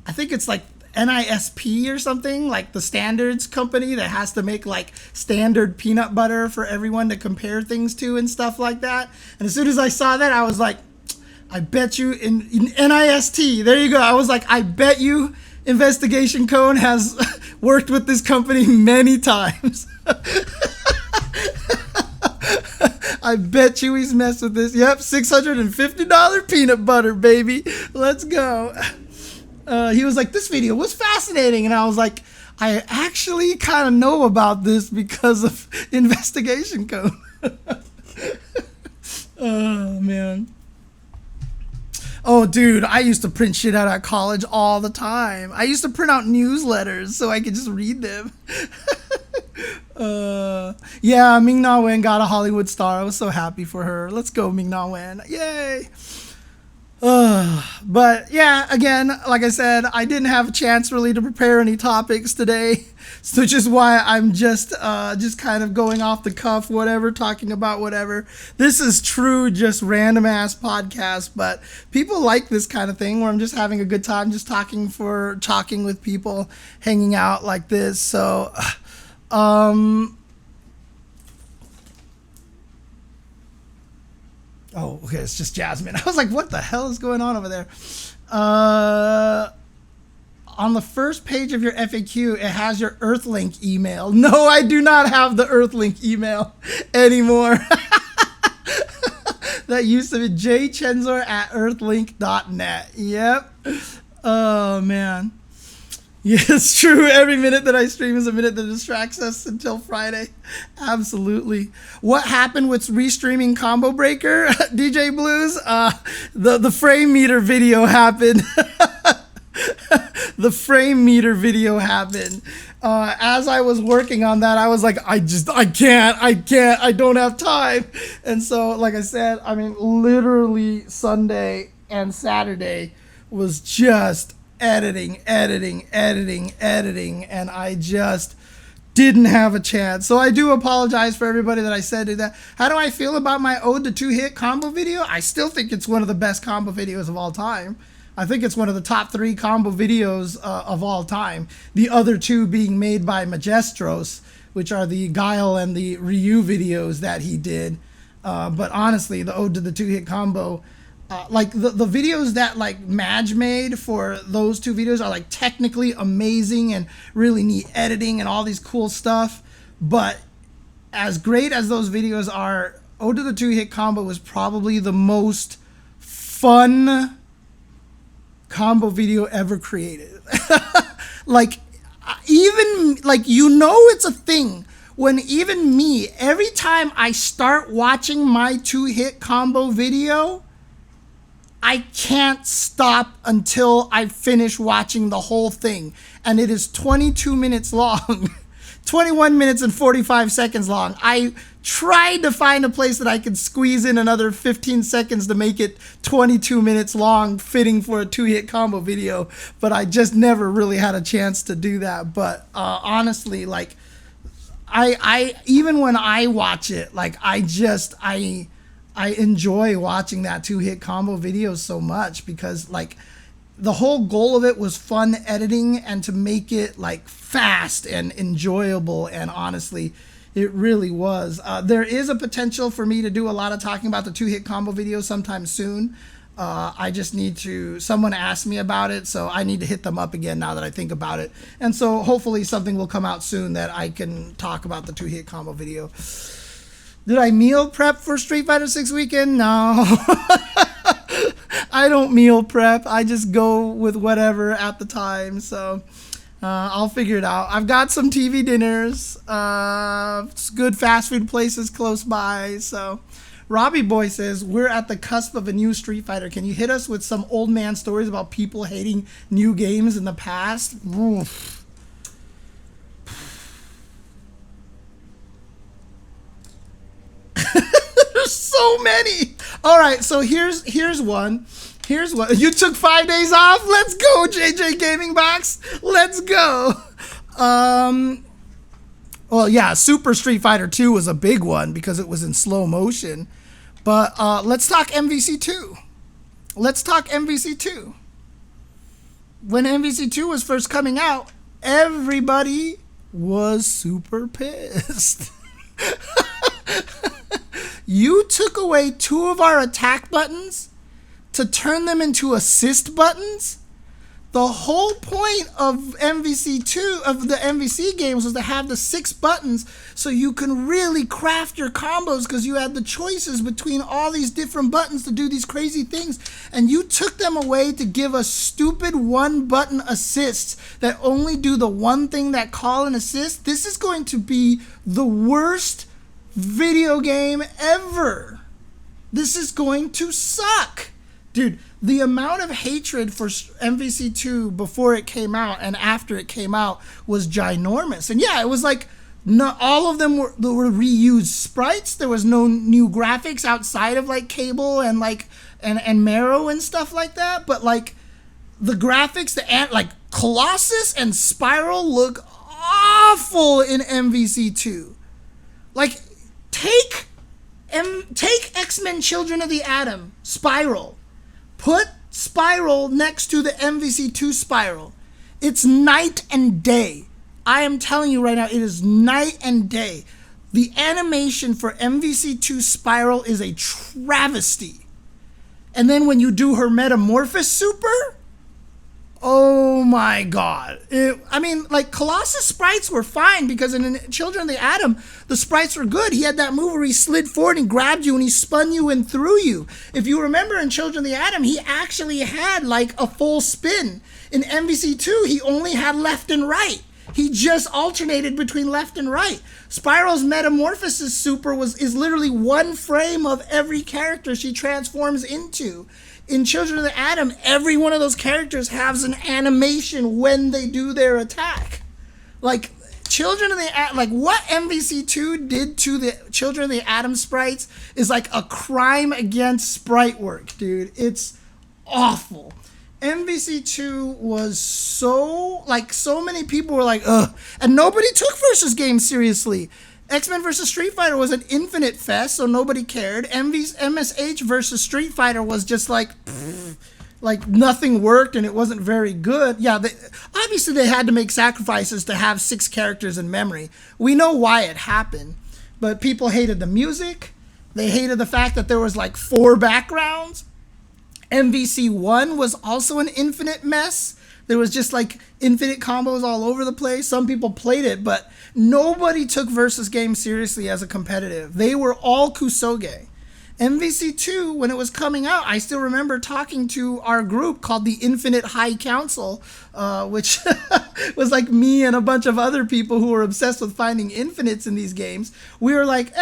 I think it's like NISP or something, like the standards company that has to make like standard peanut butter for everyone to compare things to and stuff like that. And as soon as I saw that, I was like, I bet you in NIST, there you go. I was like, I bet you Investigation Cone has worked with this company many times. I bet you he's messed with this. Yep, $650 peanut butter, baby. Let's go. He was like, this video was fascinating. And I was like, I actually kind of know about this because of Investigation Code. Oh, man. Oh, dude, I used to print shit out at college all the time. I used to print out newsletters so I could just read them. Yeah, Ming Na Wen got a Hollywood star. I was so happy for her. Let's go, Ming Na Wen. Yay. But yeah, again, like I said, I didn't have a chance really to prepare any topics today, so which is why I'm just kind of going off the cuff, whatever, talking about whatever. This is true, just random ass podcast, but people like this kind of thing where I'm just having a good time, just talking with people, hanging out like this. So, oh, okay, it's just Jasmine. I was like, what the hell is going on over there? On the first page of your FAQ, it has your Earthlink email. No, I do not have the Earthlink email anymore. That used to be jchenzor@earthlink.net. Yep. Oh, man. Yeah, it's true. Every minute that I stream is a minute that distracts us until Friday. Absolutely. What happened with restreaming Combo Breaker, DJ Blues? The frame meter video happened. The frame meter video happened. As I was working on that, I was like, I can't, I don't have time. And so, like I said, I mean, literally Sunday and Saturday was just editing, and I just didn't have a chance. So I do apologize for everybody that I said did that. How do I feel about my Ode to 2-Hit combo video? I still think it's one of the best combo videos of all time. I think it's one of the top 3 combo videos of all time. The other 2 being made by Majestros, which are the Guile and the Ryu videos that he did. But honestly, the Ode to the 2-Hit combo, like the videos that like Madge made for those 2 videos are like technically amazing and really neat editing and all these cool stuff. But as great as those videos are Ode to the Two-Hit Combo was probably the most fun combo video ever created. Like, even, like, you know it's a thing when even me, every time I start watching my two-hit combo video, I can't stop until I finish watching the whole thing. And it is 22 minutes long. 21 minutes and 45 seconds long. I tried to find a place that I could squeeze in another 15 seconds to make it 22 minutes long, fitting for a two-hit combo video, but I just never really had a chance to do that. But honestly, like, I even when I watch it, like, I enjoy watching that two-hit combo video so much because, like, the whole goal of it was fun editing and to make it, like, fast and enjoyable, and honestly, it really was. There is a potential for me to do a lot of talking about the two-hit combo video sometime soon. I just need to, someone asked me about it, so I need to hit them up again now that I think about it. And so hopefully something will come out soon that I can talk about the two-hit combo video. Did I meal prep for Street Fighter 6 weekend? No. I don't meal prep. I just go with whatever at the time. So I'll figure it out. I've got some TV dinners, good fast food places close by. So Robbie Boy says, we're at the cusp of a new Street Fighter. Can you hit us with some old man stories about people hating new games in the past? Oof. There's so many. All right, so here's one. Here's one. You took 5 days off? Let's go, JJ Gaming Box. Let's go. Well, yeah, Super Street Fighter 2 was a big one because it was in slow motion. But let's talk MVC2. Let's talk MVC2. When MVC2 was first coming out, everybody was super pissed. You took away 2 of our attack buttons to turn them into assist buttons? The whole point of MVC2, of the MVC games, was to have the 6 buttons so you can really craft your combos because you had the choices between all these different buttons to do these crazy things. And you took them away to give us stupid 1-button assists that only do the one thing that call an assist. This is going to be the worst video game ever. This is going to suck. Dude, the amount of hatred for MVC2 before it came out and after it came out was ginormous. And yeah, it was like, not all of them were reused sprites. There was no new graphics outside of like Cable and like and Marrow and stuff like that. But like the graphics, like Colossus and Spiral look awful in MVC2. Like, take X-Men Children of the Atom, Spiral. Put Spiral next to the MVC2 Spiral. It's night and day. I am telling you right now, it is night and day. The animation for MVC2 Spiral is a travesty. And then when you do her Metamorphosis Super, oh my god. I mean, like, Colossus sprites were fine because in Children of the Atom, the sprites were good. He had that move where he slid forward and grabbed you and he spun you and threw you. If you remember in Children of the Atom, he actually had like a full spin. In MVC2, he only had left and right. He just alternated between left and right. Spiral's Metamorphosis Super is literally one frame of every character she transforms into. In Children of the Atom, every one of those characters has an animation when they do their attack. Like, Children of the Atom, like what MVC2 did to the Children of the Atom sprites is like a crime against sprite work, dude. It's awful. MVC2 was so many people were like, ugh. And nobody took versus games seriously. X-Men vs. Street Fighter was an infinite fest, so nobody cared. MSH versus Street Fighter was just like nothing worked and it wasn't very good. Yeah, obviously they had to make sacrifices to have 6 characters in memory. We know why it happened, but people hated the music. They hated the fact that there was like 4 backgrounds. MVC1 was also an infinite mess. There was just like infinite combos all over the place. Some people played it, but nobody took versus games seriously as a competitive. They were all kusoge. MVC2, when it was coming out, I still remember talking to our group called the Infinite High Council, which was like me and a bunch of other people who were obsessed with finding infinites in these games. We were like,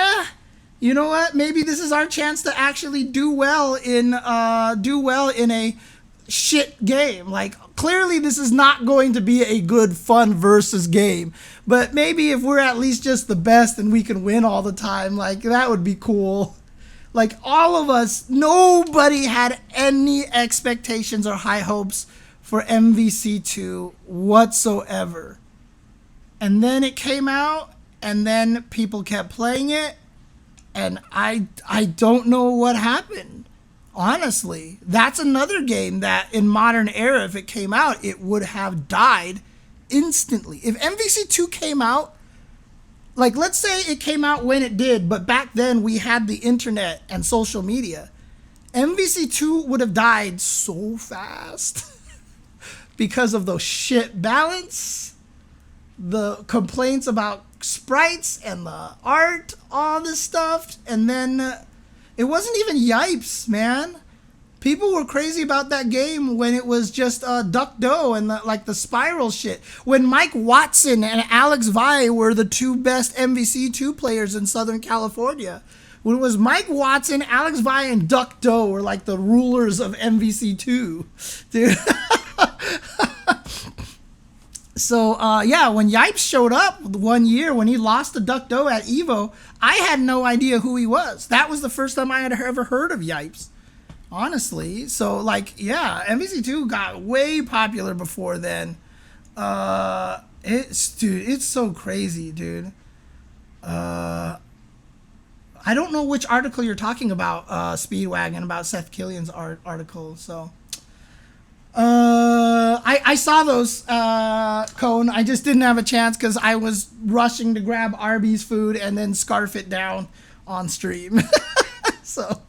you know what? Maybe this is our chance to actually do well in a shit game. Like, clearly this is not going to be a good, fun versus game. But maybe if we're at least just the best and we can win all the time, like, that would be cool. Like, all of us, nobody had any expectations or high hopes for MVC2 whatsoever. And then it came out, and then people kept playing it, and I don't know what happened. Honestly, that's another game that in modern era, if it came out, it would have died instantly. If MVC2 came out, like, let's say it came out when it did, but back then we had the internet and social media, MVC2 would have died so fast because of those shit balance, the complaints about sprites and the art, all this stuff, and then it wasn't even Yipes, man. People were crazy about that game when it was just Duck Doe and the spiral shit. When Mike Watson and Alex Vi were the two best MVC2 players in Southern California. When it was Mike Watson, Alex Vi, and Duck Doe were like the rulers of MVC2. Dude. So, yeah, when Yipes showed up one year, when he lost to Duck Doe at EVO, I had no idea who he was. That was the first time I had ever heard of Yipes. Honestly, so like, yeah, MVC2 got way popular before then. It's so crazy, dude. I don't know which article you're talking about, Speedwagon, about Seth Killian's article. So, I saw those, Cone. I just didn't have a chance because I was rushing to grab Arby's food and then scarf it down on stream. So.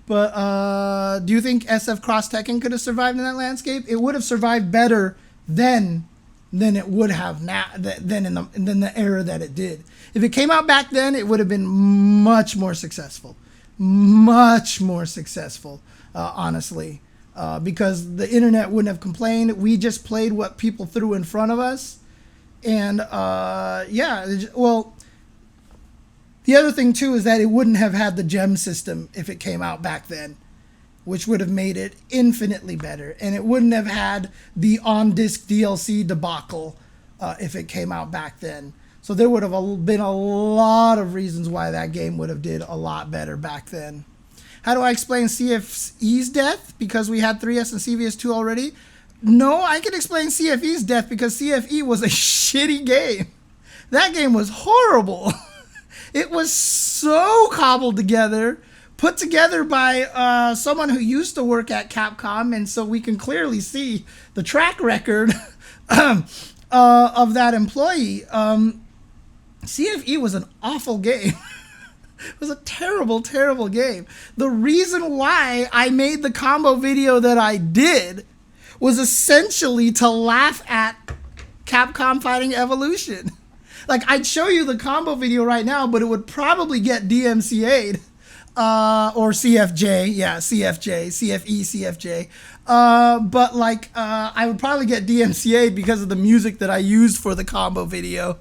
But do you think SF Cross Tekken could have survived in that landscape? It would have survived better then than it would have now, than in the era that it did. If it came out back then, it would have been much more successful. Much more successful, honestly. Because the internet wouldn't have complained. We just played what people threw in front of us. And, yeah, well... The other thing, too, is that it wouldn't have had the gem system if it came out back then, which would have made it infinitely better. And it wouldn't have had the on-disc DLC debacle if it came out back then. So there would have been a lot of reasons why that game would have did a lot better back then. How do I explain CFE's death? Because we had 3S and CVS2 already? No, I can explain CFE's death because CFE was a shitty game. That game was horrible. It was so cobbled together, put together by someone who used to work at Capcom, and so we can clearly see the track record of that employee. CFE was an awful game. It was a terrible, terrible game. The reason why I made the combo video that I did was essentially to laugh at Capcom Fighting Evolution. Like, I'd show you the combo video right now, but it would probably get DMCA'd, or CFJ, yeah, CFJ, CFE, CFJ. But, like, I would probably get DMCA'd because of the music that I used for the combo video.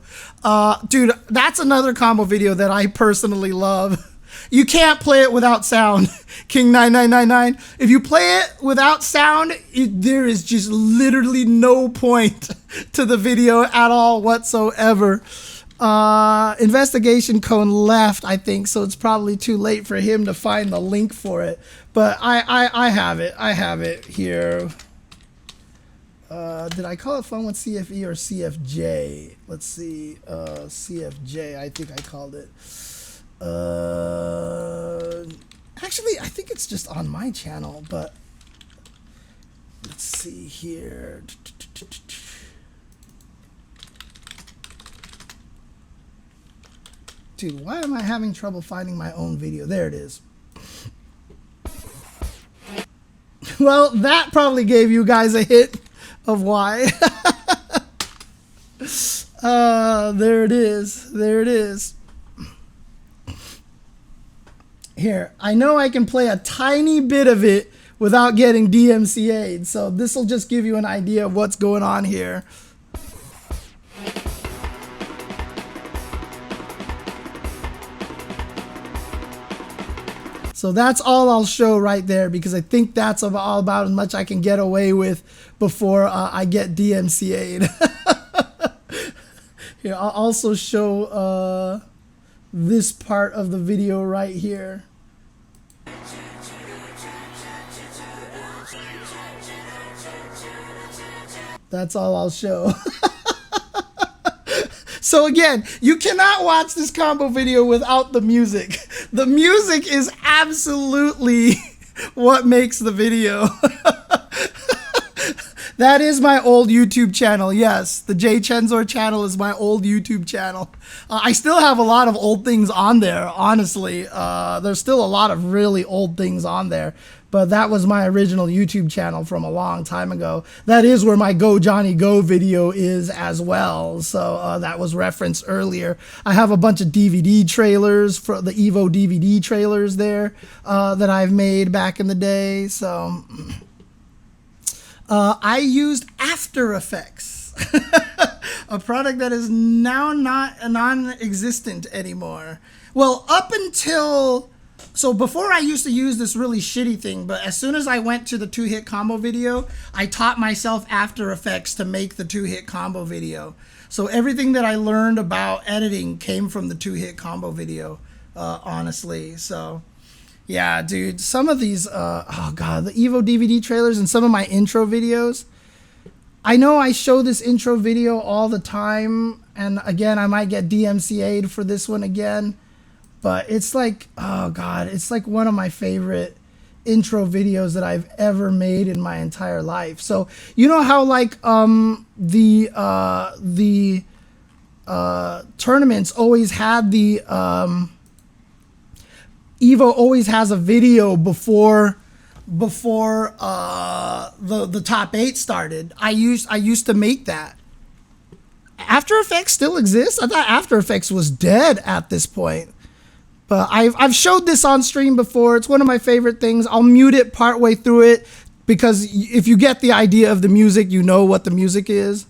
Dude, that's another combo video that I personally love. You can't play it without sound, King9999. If you play it without sound, there is just literally no point to the video at all whatsoever. Investigation Cone left, I think, so it's probably too late for him to find the link for it. But I have it. I have it here. Did I call it Fun with CFE or CFJ? Let's see. CFJ, I think I called it. Actually, I think it's just on my channel, but let's see here. Dude, why am I having trouble finding my own video? There it is. Well, that probably gave you guys a hit. of why. There it is. There it is. Here, I know I can play a tiny bit of it without getting DMCA'd, so this will just give you an idea of what's going on here. So that's all I'll show right there, because I think that's all about as much I can get away with before I get DMCA'd. Here, I'll also show this part of the video right here. That's all I'll show. So again, you cannot watch this combo video without the music. The music is absolutely what makes the video. That is my old YouTube channel. Yes, the J Chenzor channel is my old YouTube channel. I still have a lot of old things on there, honestly. There's still a lot of really old things on there. But that was my original YouTube channel from a long time ago. That is where my Go Johnny Go video is as well. So that was referenced earlier. I have a bunch of DVD trailers, for the Evo DVD trailers there that I've made back in the day. So I used After Effects, a product that is now not non-existent anymore. Well, up until... So before I used to use this really shitty thing, but as soon as I went to the 2-hit combo video, I taught myself After Effects to make the 2-hit combo video. So everything that I learned about editing came from the 2-hit combo video, honestly. So yeah, dude, some of these, oh God, the Evo DVD trailers and some of my intro videos. I know I show this intro video all the time, and again, I might get DMCA'd for this one again. But it's like, oh God, it's like one of my favorite intro videos that I've ever made in my entire life. So you know how like the tournaments always had the Evo always has a video before the top 8 started. I used to make that. After Effects still exists? I thought After Effects was dead at this point. But I've showed this on stream before. It's one of my favorite things. I'll mute it partway through it, because if you get the idea of the music, you know what the music is.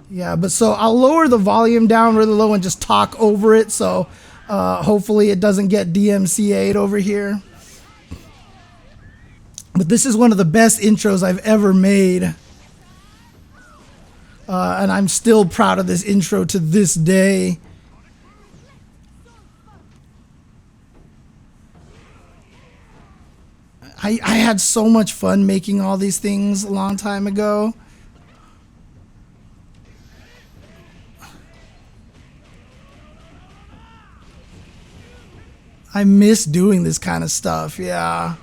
Yeah, but so I'll lower the volume down really low and just talk over it, so hopefully it doesn't get DMCA'd over here. But this is one of the best intros I've ever made. And I'm still proud of this intro to this day. I had so much fun making all these things a long time ago. I miss doing this kind of stuff, yeah.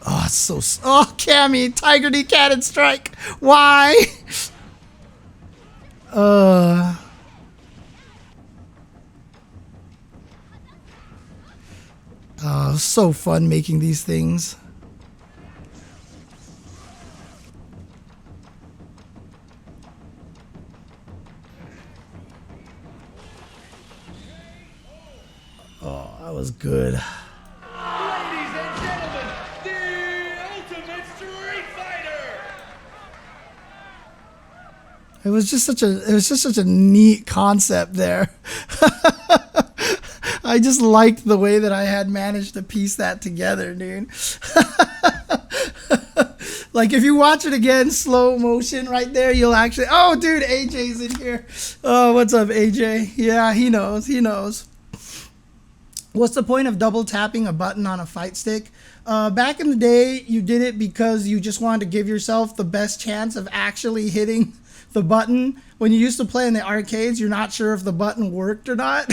Oh, it's so... Oh, Cammy, Tiger D Cannon Strike. Why? Oh, so fun making these things. Oh, that was good. Ladies and gentlemen, the Ultimate Street Fighter! It was just such a neat concept there. I just liked the way that I had managed to piece that together, dude. Like, if you watch it again, slow motion right there, you'll actually... Oh, dude, AJ's in here. Oh, what's up, AJ? Yeah, he knows. He knows. What's the point of double tapping a button on a fight stick? Back in the day, you did it because you just wanted to give yourself the best chance of actually hitting the button. When you used to play in the arcades, you're not sure if the button worked or not.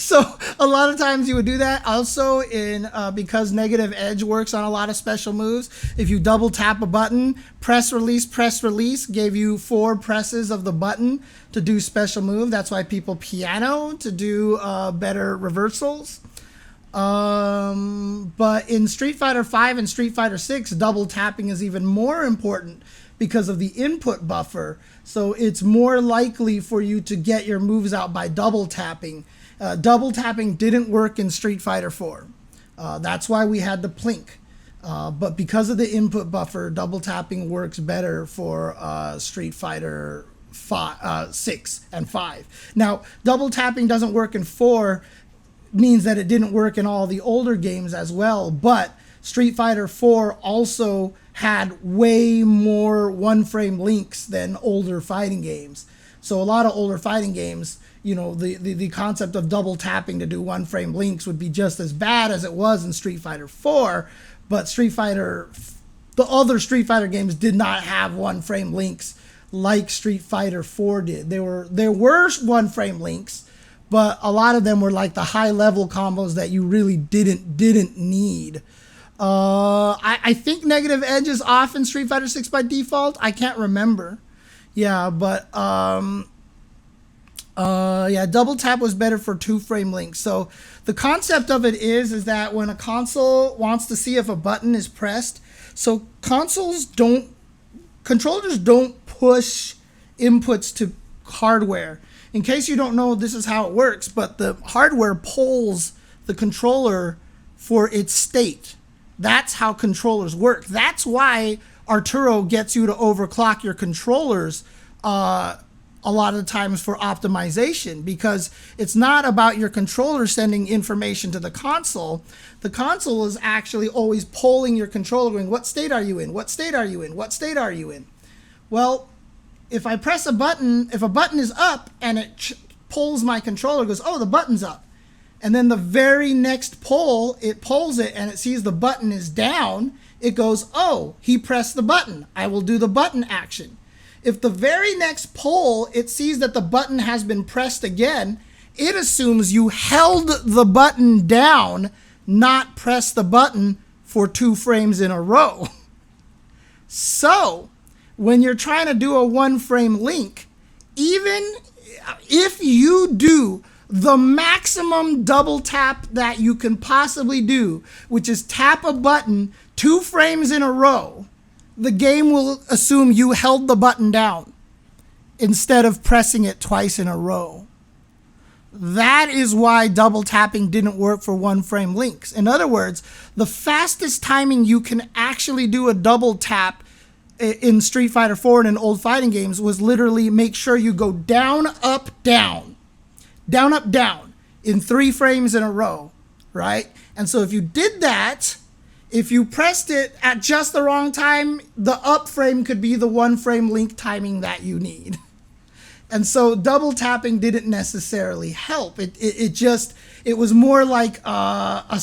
So a lot of times you would do that. Also, in because negative edge works on a lot of special moves, if you double tap a button, press release gave you 4 presses of the button to do special move. That's why people piano to do better reversals. But in Street Fighter 5 and Street Fighter 6, double tapping is even more important because of the input buffer. So it's more likely for you to get your moves out by double tapping. Double tapping didn't work in Street Fighter 4. That's why we had the plink. But because of the input buffer, double tapping works better for Street Fighter 6 and 5. Now, double tapping doesn't work in 4, means that it didn't work in all the older games as well. But Street Fighter 4 also had way more one-frame links than older fighting games. So a lot of older fighting games, you know, the concept of double tapping to do one-frame links would be just as bad as it was in Street Fighter 4. But the other Street Fighter games did not have one-frame links like Street Fighter 4 did. There were one-frame links, but a lot of them were like the high-level combos that you really didn't need. I think negative edge is off in Street Fighter 6 by default. I can't remember. Yeah, but double tap was better for 2-frame links. So the concept of it is that when a console wants to see if a button is pressed, so controllers don't push inputs to hardware. In case you don't know, this is how it works, but the hardware polls the controller for its state. That's how controllers work. That's why Arturo gets you to overclock your controllers a lot of the times for optimization, because it's not about your controller sending information to the console. The console is actually always polling your controller, going, what state are you in? What state are you in? What state are you in? Well, if I press a button, if a button is up and it pulls my controller, goes, oh, the button's up. And then the very next poll, it polls it and it sees the button is down. It goes, oh, he pressed the button. I will do the button action. If the very next poll, it sees that the button has been pressed again, it assumes you held the button down, not press the button for 2 frames in a row. So when you're trying to do a 1-frame link, even if you do the maximum double tap that you can possibly do, which is tap a button 2 frames in a row, the game will assume you held the button down instead of pressing it twice in a row. That is why double tapping didn't work for 1-frame links. In other words, the fastest timing you can actually do a double tap in Street Fighter 4 and in old fighting games was literally make sure you go down, up, down, down, up, down in 3 frames in a row, right? And so if you did that, if you pressed it at just the wrong time, the up frame could be the 1-frame link timing that you need. And so double tapping didn't necessarily help. It was more like a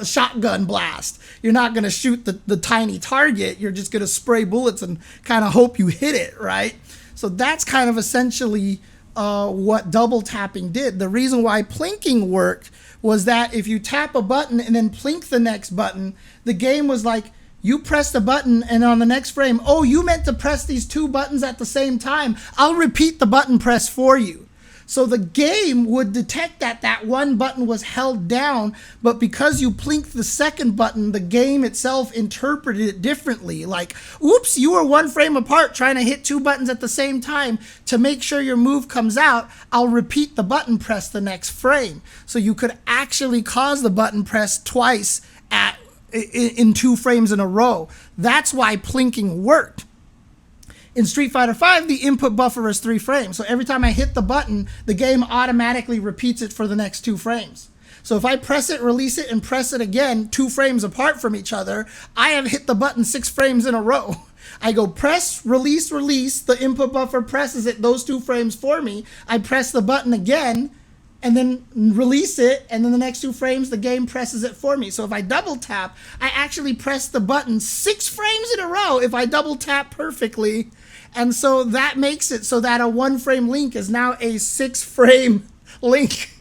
shotgun blast. You're not going to shoot the tiny target. You're just going to spray bullets and kind of hope you hit it, right? So that's kind of essentially what double tapping did. The reason why plinking worked was that if you tap a button and then plink the next button, the game was like, you pressed a button and on the next frame, oh, you meant to press these 2 buttons at the same time. I'll repeat the button press for you. So the game would detect that one button was held down, but because you plinked the second button, the game itself interpreted it differently. Like, oops, you were 1 frame apart trying to hit 2 buttons at the same time. To make sure your move comes out, I'll repeat the button press the next frame. So you could actually cause the button press twice in 2 frames in a row. That's why plinking worked. In Street Fighter 5, the input buffer is 3 frames. So every time I hit the button, the game automatically repeats it for the next 2 frames. So if I press it, release it, and press it again 2 frames apart from each other, I have hit the button 6 frames in a row. I go press, release, the input buffer presses it those 2 frames for me. I press the button again, and then release it, and then the next 2 frames, the game presses it for me. So if I double tap, I actually press the button 6 frames in a row if I double tap perfectly. And so that makes it so that a 1-frame link is now a 6-frame link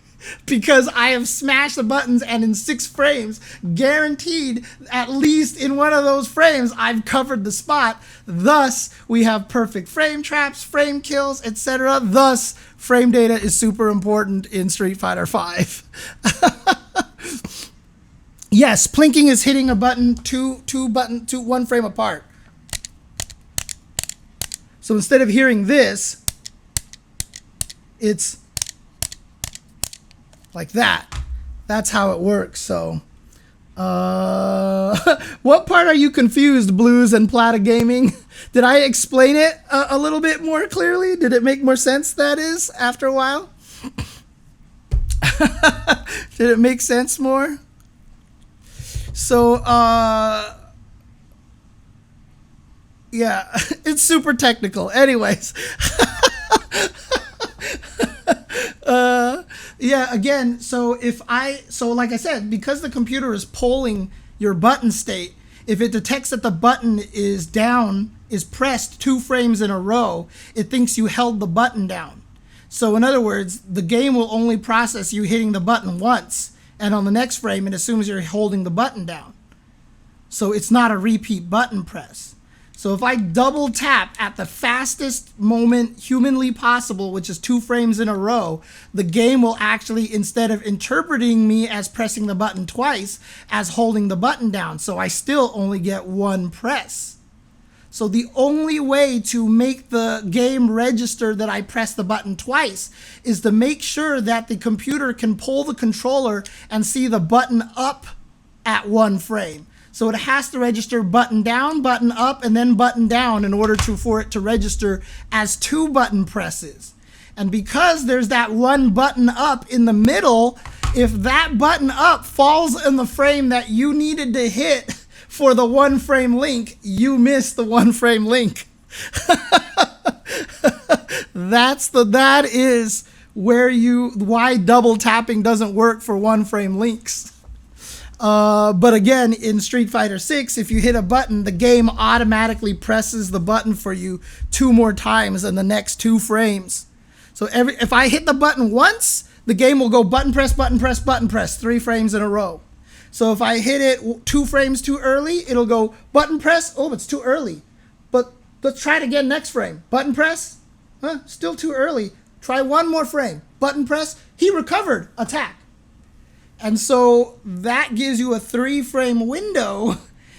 because I have smashed the buttons, and in 6 frames, guaranteed, at least in one of those frames, I've covered the spot. Thus, we have perfect frame traps, frame kills, etc. Thus, frame data is super important in Street Fighter V. Yes, plinking is hitting a button one frame apart. So instead of hearing this, it's like that. That's how it works. So, what part are you confused, Blues and Plata Gaming? Did I explain it a little bit more clearly? Did it make more sense, that is, after a while? Did it make sense more? So, yeah, it's super technical. Anyways. Yeah, again, so like I said, because the computer is polling your button state, if it detects that the button is pressed 2 frames in a row, it thinks you held the button down. So in other words, the game will only process you hitting the button once, and on the next frame, it assumes you're holding the button down. So it's not a repeat button press. So if I double tap at the fastest moment humanly possible, which is 2 frames in a row, the game will actually, instead of interpreting me as pressing the button twice, as holding the button down. So I still only get 1 press. So the only way to make the game register that I press the button twice is to make sure that the computer can pull the controller and see the button up at 1 frame. So it has to register button down, button up, and then button down in order for it to register as 2 button presses. And because there's that 1 button up in the middle, if that button up falls in the frame that you needed to hit for the 1 frame link, you miss the 1 frame link. That is why double tapping doesn't work for 1 frame links. But again, in Street Fighter 6, if you hit a button, the game automatically presses the button for you 2 more times in the next 2 frames. So if I hit the button once, the game will go button press, button press, button press, 3 frames in a row. So if I hit it 2 frames too early, it'll go button press. Oh, it's too early. But let's try it again next frame. Button press. Still too early. Try 1 more frame. Button press. He recovered. Attack. And so that gives you a 3 frame window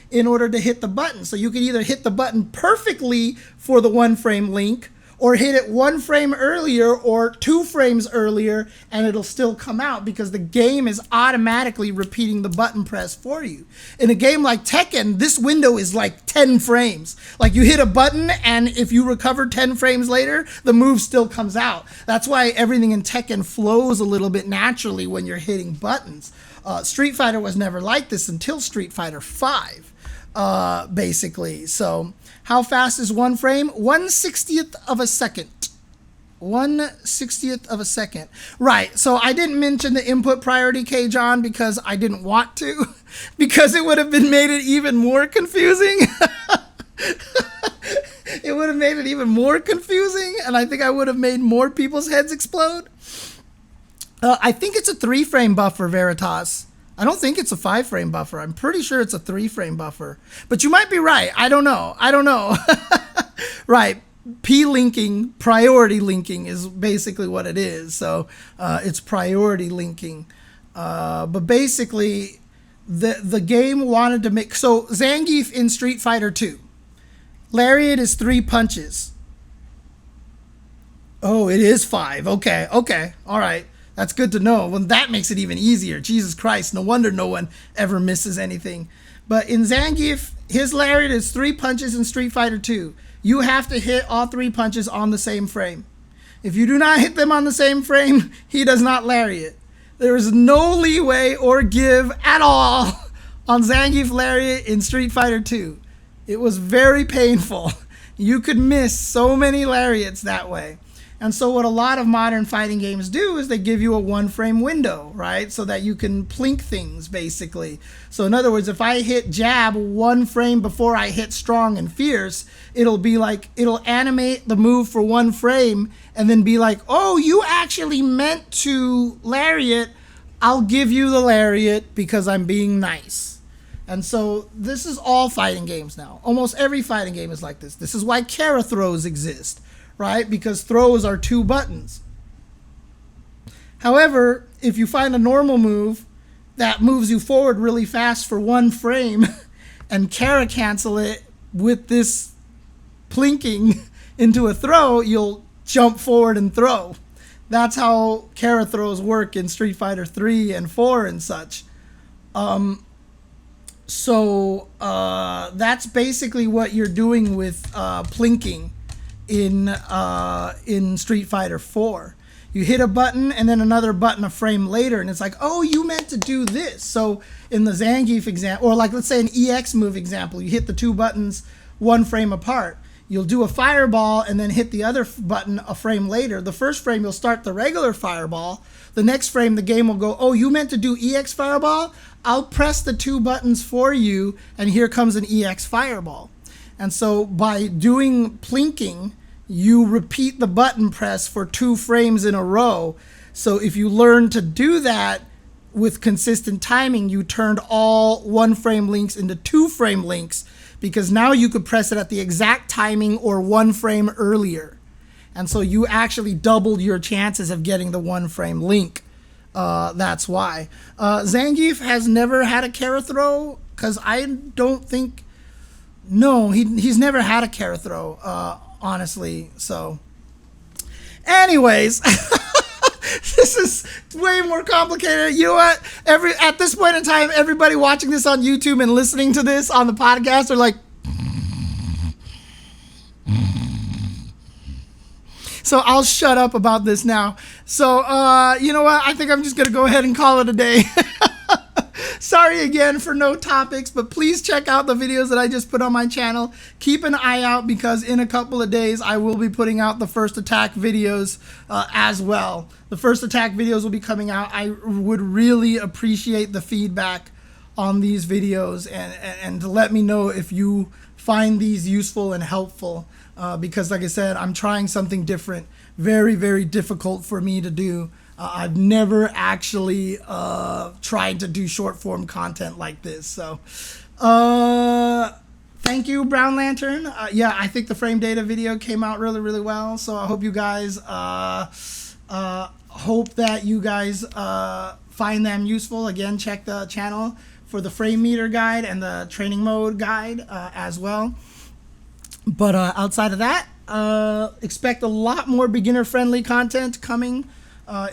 in order to hit the button. So you can either hit the button perfectly for the 1 frame link, or hit it 1 frame earlier or 2 frames earlier, and it'll still come out because the game is automatically repeating the button press for you. In a game like Tekken, this window is like 10 frames. Like you hit a button, and if you recover 10 frames later, the move still comes out. That's why everything in Tekken flows a little bit naturally when you're hitting buttons. Street Fighter was never like this until Street Fighter V, basically. So how fast is 1 frame? 1/60th of a second. 1/60th of a second. Right, so I didn't mention the input priority, K. John, because I didn't want to, because it would have made it even more confusing. It would have made it even more confusing, and I think I would have made more people's heads explode. I think it's a 3 frame buffer, Veritas. I don't think it's a 5 frame buffer. I'm pretty sure it's a 3 frame buffer. But you might be right. I don't know. Right. P-linking, priority linking is basically what it is. So it's priority linking. But basically, the game wanted to make... So Zangief in Street Fighter 2. Lariat is 3 punches. Oh, it is 5. Okay. All right. That's good to know. Well, that makes it even easier. Jesus Christ, no wonder no one ever misses anything. But in Zangief, his lariat is 3 punches in Street Fighter 2. You have to hit all 3 punches on the same frame. If you do not hit them on the same frame, he does not lariat. There is no leeway or give at all on Zangief lariat in Street Fighter 2. It was very painful. You could miss so many lariats that way. And so what a lot of modern fighting games do is they give you a 1-frame window, right? So that you can plink things, basically. So in other words, if I hit jab 1 frame before I hit strong and fierce, it'll be like, it'll animate the move for 1 frame and then be like, oh, you actually meant to lariat. I'll give you the lariat because I'm being nice. And so this is all fighting games now. Almost every fighting game is like this. This is why Kara throws exist, right? Because throws are 2 buttons. However, if you find a normal move that moves you forward really fast for 1 frame and Kara cancel it with this plinking into a throw, you'll jump forward and throw. That's how Kara throws work in Street Fighter 3 and 4 and such. So that's basically what you're doing with plinking in Street Fighter 4. You hit a button and then another button a frame later, and it's like, oh, you meant to do this. So in the Zangief example, or like let's say an EX move example, you hit the 2 buttons 1 frame apart. You'll do a fireball and then hit the other button a frame later. The first frame, you'll start the regular fireball. The next frame, the game will go, oh, you meant to do EX fireball? I'll press the 2 buttons for you, and here comes an EX fireball. And so by doing plinking, you repeat the button press for 2 frames in a row. So if you learn to do that with consistent timing, you turned all 1-frame links into 2-frame links, because now you could press it at the exact timing or 1 frame earlier. And so you actually doubled your chances of getting the 1-frame link. That's why. Zangief has never had a Kara throw, because I don't think... No, he's never had a Kara throw, honestly. So, anyways... This is way more complicated. You know what? At this point in time, everybody watching this on YouTube and listening to this on the podcast are like... So I'll shut up about this now. So, you know what? I think I'm just going to go ahead and call it a day. Sorry again for no topics, but please check out the videos that I just put on my channel. Keep an eye out, because in a couple of days I will be putting out the First Attack videos as well. The First Attack videos will be coming out. I would really appreciate the feedback on these videos and to let me know if you find these useful and helpful, because like I said, I'm trying something different. Very, very difficult for me to do. I've never actually tried to do short form content like this. So thank you, Brown Lantern. Yeah, I think the frame data video came out really, really well. So I hope you guys find them useful. Again, check the channel for the frame meter guide and the training mode guide as well. But outside of that, expect a lot more beginner friendly content coming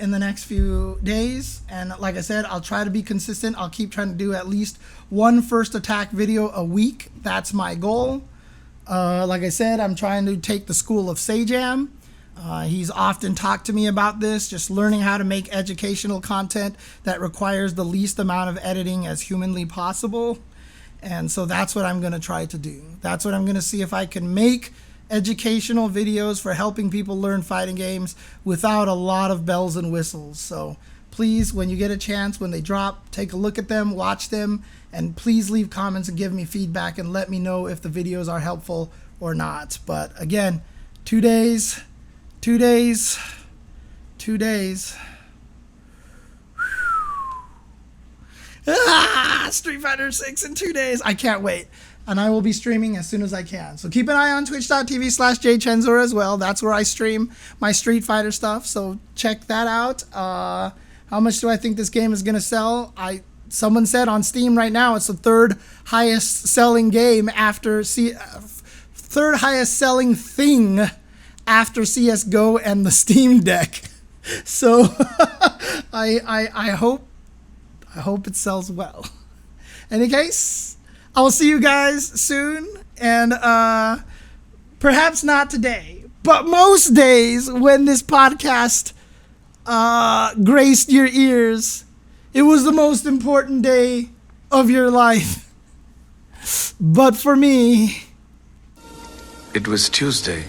in the next few days. And like I said, I'll try to be consistent. I'll keep trying to do at least 1 First Attack video a week. That's my goal. Like I said, I'm trying to take the school of Sajam. He's often talked to me about this, just learning how to make educational content that requires the least amount of editing as humanly possible. And so that's what I'm going to try to do. That's what I'm going to see if I can make educational videos for helping people learn fighting games without a lot of bells and whistles. So please, when you get a chance, when they drop, take a look at them, watch them, and please leave comments and give me feedback and let me know if the videos are helpful or not. But again, 2 days. Street Fighter 6 in 2 days. I can't wait. And I will be streaming as soon as I can. So keep an eye on twitch.tv/jchenzor as well. That's where I stream my Street Fighter stuff. So check that out. How much do I think this game is going to sell? Someone said on Steam right now it's the 3rd highest selling game after third highest selling thing after CSGO and the Steam Deck. So I hope it sells well. Any case, I will see you guys soon, and perhaps not today, but most days when this podcast graced your ears, it was the most important day of your life. But for me, it was Tuesday.